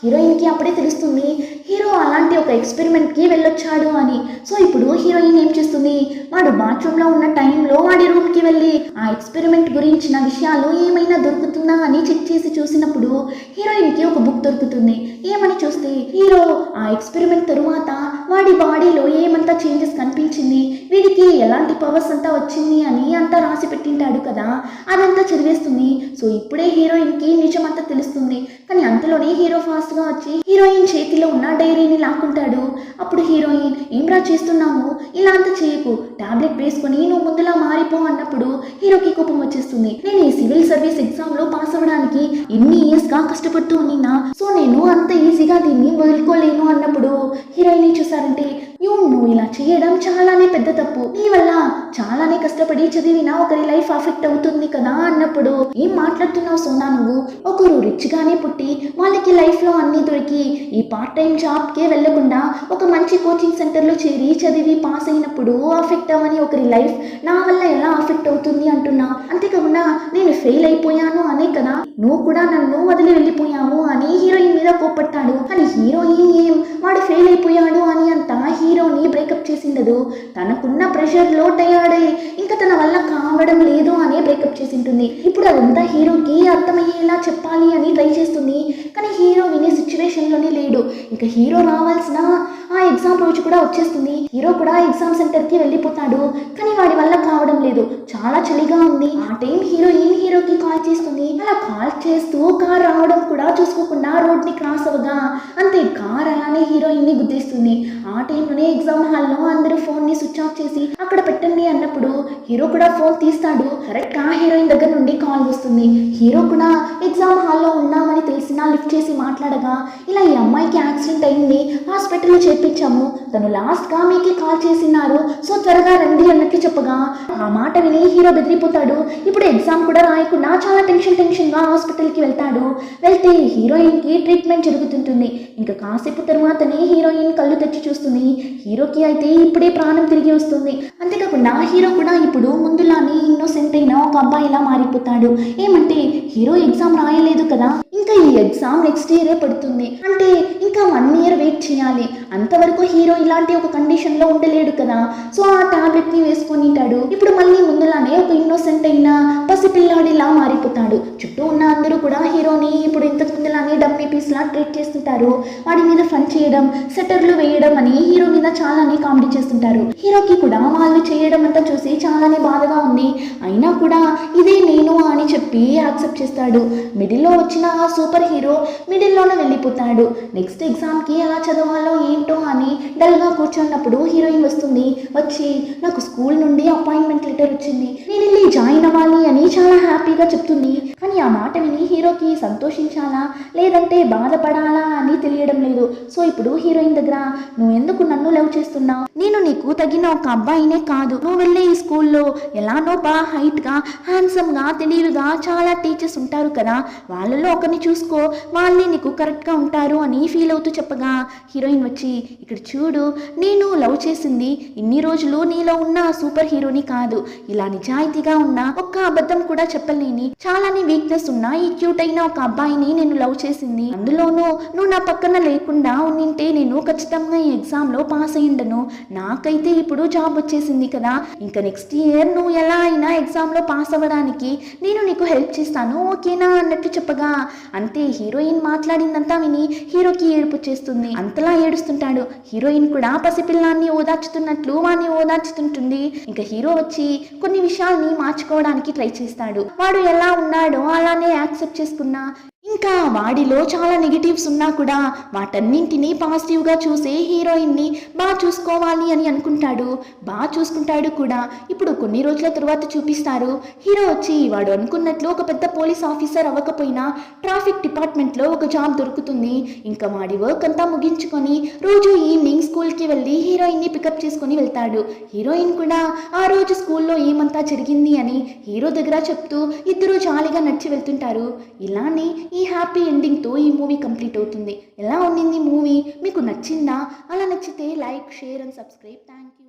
హీరోయిన్ కి అప్పుడే తెలుస్తుంది హీరో అలాంటి ఒక ఎక్స్పెరిమెంట్ కి వెళ్ళొచ్చాడు అని. సో ఇప్పుడు హీరోయిన్ ఏం చేస్తుంది, వాడు బాత్రూమ్ లో ఉన్న టైంలో వాడి రూమ్ కి వెళ్ళి ఆ ఎక్స్పెరిమెంట్ గురించిన విషయాలు ఏమైనా దొరుకుతుందా అని చెక్ చేసి చూసినప్పుడు హీరోయిన్ కి ఒక బుక్ దొరుకుతుంది. ఏమని చూస్తే హీరో ఆ ఎక్స్పెరిమెంట్ తరువాత వాడి బాడీలో ఏమంతా చేంజెస్ కనిపించింది, వీడికి ఎలాంటి పవర్స్ అంతా వచ్చింది అని అంతా రాసి పెట్టింటాడు కదా, అదంతా చదివేస్తుంది. సో ఇప్పుడే హీరోయిన్ కి నిజమంతా తెలుస్తుంది. కానీ అంతలోనే హీరో ఫాస్ట్ గా వచ్చి హీరోయిన్ చేతిలో ఉన్న డైరీని లాక్కుంటాడు. అప్పుడు హీరోయిన్ ఏం రా చేస్తున్నావు, ఇలా అంతా చేయకు, టాబ్లెట్ వేసుకొని నువ్వు ముందులా మారిపో అన్నప్పుడు హీరోకి కోపం వచ్చేస్తుంది. నేను ఈ సివిల్ సర్వీస్ ఎగ్జామ్ లో పాస్ అవ్వడానికి ఎన్ని ఇయర్స్ గా కష్టపడుతూ ఉన్నా, సో నేను అంత ఈజీగా దీన్ని వదులుకోలేను అన్నప్పుడు హీరోయిన్ ఏం చూసారంటే నువ్వు ఇలా చేయడం చాలానే పెద్ద తప్పు, నీ వల్ల చాలానే కష్టపడి చదివినా ఒకరి లైఫ్ అఫెక్ట్ అవుతుంది కదా అన్నప్పుడు ఏం మాట్లాడుతున్నావు సోనా, నువ్వు ఒకరు రిచ్ గానే పుట్టి వాళ్ళకి లైఫ్ లో అన్ని దొరికి ఈ పార్ట్ టైం జాబ్ కే వెళ్లకుండా ఒక మంచి కోచింగ్ సెంటర్ లో చేరి చదివి పాస్ అయినప్పుడు అఫెక్ట్ అవ్వని ఒకరి లైఫ్ నా వల్ల ఎలా అఫెక్ట్ అవుతుంది అంటున్నా. అంతేకాకుండా నేను ఫెయిల్ అయిపోయాను అనే కదా నువ్వు కూడా నన్ను వదిలి వెళ్ళిపోయావు అని హీరోయిన్ మీద కోపడతాడు. కానీ హీరోయిన్ ఏం వాడు ఫెయిల్ అయిపోయాడు అని అంతా హీరోని బ్రేకప్ చేసిండదు. తనకున్న ప్రెషర్ లో టయర్డ్ అయ్యి ఇంకా తన వల్ల కావడం లేదు అని బ్రేకప్ చేసింటుంది. ఇప్పుడు అదంతా హీరోకి అర్థమయ్యేలా చెప్పాలి అని ట్రై చేస్తుంది. కానీ హీరో వినే సిచ్యువేషన్ లోనే లేడు. ఇంకా హీరో రావాల్సిన ఆ ఎగ్జామ్ రోజు కూడా వచ్చేస్తుంది. హీరో కూడా ఎగ్జామ్ సెంటర్ కి వెళ్ళిపోతాడు. కానీ వాడి వల్ల కావడం లేదు, చాలా చలిగా ఉంది. ఆ టైం హీరోకి కాల్ చేస్తుంది. అలా కాల్ చేస్తూ కార్ రావడం కూడా చూసుకోకుండా రోడ్ ని క్రాస్ అవగా అంతే కార్ అలానే హీరోయిన్ ని గుద్దేస్తుంది. ఆ టైంలోనే ఎగ్జామ్ హాల్లో అందరూ ఫోన్ ని స్విచ్ ఆఫ్ చేసి అక్కడ పెట్టండి అన్నప్పుడు హీరో కూడా ఫోన్ తీస్తాడు. కరెక్ట్ గా హీరోయిన్ దగ్గర నుండి కాల్ వస్తుంది. హీరో కూడా ఎగ్జామ్ హాల్లో ఉన్నామని తెలిసినా లిఫ్ట్ చేసి మాట్లాడగా ఇలా ఈ అమ్మాయికి యాక్సిడెంట్ అయింది, హాస్పిటల్లో చేర్పించాము, తను లాస్ట్ గా మీకే కాల్ చేసినారు, సో త్వరగా రండి అన్నట్లు చెప్పగా ఆ మాట విని హీరో బెదిరిపోతాడు. ఇప్పుడు ఎగ్జామ్ కూడా రాయకుండా చాలా టెన్షన్ గా హాస్పిటల్ కి వెళ్తాడు. వెళ్తే హీరోయిన్ కి ట్రీట్మెంట్ జరుగుతుంటుంది. ఇంకా కాసేపు తరువాతనే హీరోయిన్ కళ్ళు తెచ్చి చూస్తుంది. హీరోకి అయితే ఇప్పుడే ప్రాణం తిరిగి వస్తుంది. అంతేకాకుండా హీరో కూడా ఇప్పుడు ముందులానే ఇన్నోసెంట్ అయిన ఒక అబ్బాయిలా మారిపోతాడు. ఏమంటే హీరో ఎగ్జామ్ రాయలేదు కదా, ఇంకా ఈ ఎగ్జామ్ నెక్స్ట్ ఇయరే పడుతుంది, అంటే ఇంకా 1 year వెయిట్ చేయాలి. అంతవరకు హీరో ఇలాంటి ఒక కండిషన్ లో ఉండలేడు కదా, సో ఆ టాబ్లెట్ ని వేసుకొనింటాడు. ఇప్పుడు మళ్ళీ ముందులానే ఒక ఇన్నోసెంట్ అయిన పసిపిల్లాడిలా మారిపోతాడు. చుట్టూ ఉన్న అందరూ కూడా హీరోని ఇప్పుడు ఇంతకు ముందులానే డమ్మీ పీస్ లా ట్రీట్ చేస్తుంటారు. వాడి మీద ఫన్ చేయడం, సెటర్లు వేయడం అని హీరో మీద చాలానే కామెడీ చేస్తుంటారు. హీరోకి కూడా వాళ్ళు చేయడం అంతా చూసి చాలానే బాధగా ఉంది. అయినా కూడా ఇదే నేను అని చెప్పి యాక్సెప్ట్ చేస్తాడు. మిడిల్లో వచ్చిన ఆ సూపర్ హీరో మిడిల్లోనే వెళ్ళిపోతాడు. నెక్స్ట్ ఎగ్జామ్కి ఎలా చదవాలో ఏంటో అని డల్గా కూర్చున్నప్పుడు హీరోయిన్ వస్తుంది. వచ్చి నాకు స్కూల్ నుండి అపాయింట్మెంట్ లెటర్ వచ్చింది, నేను వెళ్ళి జాయిన్ అవ్వాలి అని చాలా హ్యాపీగా చెప్తుంది. కానీ ఆ మాట విని హీరోకి సంతోషించాలా లేదంటే బాధపడాలా అని తెలియడం లేదు. సో ఇప్పుడు హీరోయిన్ దగ్గర నువ్వు ఎందుకు నన్ను లవ్ చేస్తున్నావు, నేను నీకు తగిన ఒక అబ్బాయినే కాదు, నువ్వు వెళ్ళే ఈ స్కూల్లో ఎలానో బాగా హైట్ గా హ్యాండ్సమ్ గా తెలివిగా చాలా టీచర్స్ ఉంటారు కదా, వాళ్ళలో ఒకరిని చూసుకో, వాళ్ళే నీకు కరెక్ట్ గా ఉంటారు అని ఫీల్ అవుతూ చెప్పగా హీరోయిన్ వచ్చి ఇక్కడ చూడు, నేను లవ్ చేసింది ఇన్ని రోజులు నీలో ఉన్న సూపర్ హీరోని కాదు, ఇలా నిజాయితీగా ఉన్న ఒక్క అబద్ధం కూడా చెప్పలేని చాలానే వీక్నెస్ ఉన్న ఈ క్యూట్ అయిన ఒక అబ్బాయిని నేను లవ్ చేసింది. అందులోనూ నువ్వు నా పక్కన లేకుండా ఉండింటే నేను ఖచ్చితంగా ఈ ఎగ్జామ్ లో పాస్ అయ్యిండను. నాకైతే ఇప్పుడు జాబ్ వచ్చేసింది కదా, ఇంకా నెక్స్ట్ ఇయర్ నువ్వు ఎలా అయినా ఎగ్జామ్ లో పాస్ అవ్వడానికి నేను నీకు హెల్ప్ చేస్తాను, ఓకేనా అన్నట్టు చెప్పగా అంతే హీరోయిన్ మాట్లాడిందంతా విని హీరోకి ఏడుపు చేస్తుంది. అంతలా ఏడుస్తుంటాడు. హీరోయిన్ కూడా పసిపిల్లాన్ని ఓదార్చుతున్నట్లు వాడిని ఓదార్చుతుంటుంది. ఇంకా హీరో వచ్చి కొన్ని విషయాల్ని మార్చుకోవడానికి ట్రై చేస్తాడు. వాడు ఎలా ఉన్నాడో అలానే యాక్సెప్ట్ చేసుకున్నా ఇంకా వాడిలో చాలా నెగిటివ్స్ ఉన్నా కూడా వాటన్నింటినీ పాజిటివ్గా చూసే హీరోయిన్ని బాగా చూసుకోవాలి అని అనుకుంటాడు. బాగా చూసుకుంటాడు కూడా. ఇప్పుడు కొన్ని రోజుల తర్వాత చూపిస్తారు. హీరో వచ్చి వాడు అనుకున్నట్లు ఒక పెద్ద పోలీస్ ఆఫీసర్ అవ్వకపోయినా ట్రాఫిక్ డిపార్ట్మెంట్లో ఒక జాబ్ దొరుకుతుంది. ఇంకా వాడి వర్క్ అంతా ముగించుకొని రోజు ఈవినింగ్ స్కూల్కి వెళ్ళి హీరోయిన్ని పికప్ చేసుకొని వెళ్తాడు. హీరోయిన్ కూడా ఆ రోజు స్కూల్లో ఏమంతా జరిగింది అని హీరో దగ్గర చెప్తూ ఇద్దరు జాలీగా నడిచి వెళ్తుంటారు. ఇలానే ఈ హ్యాపీ ఎండింగ్తో ఈ మూవీ కంప్లీట్ అవుతుంది. ఎలా ఉండింది మూవీ, మీకు నచ్చిందా? అలా నచ్చితే like, share and subscribe. Thank you.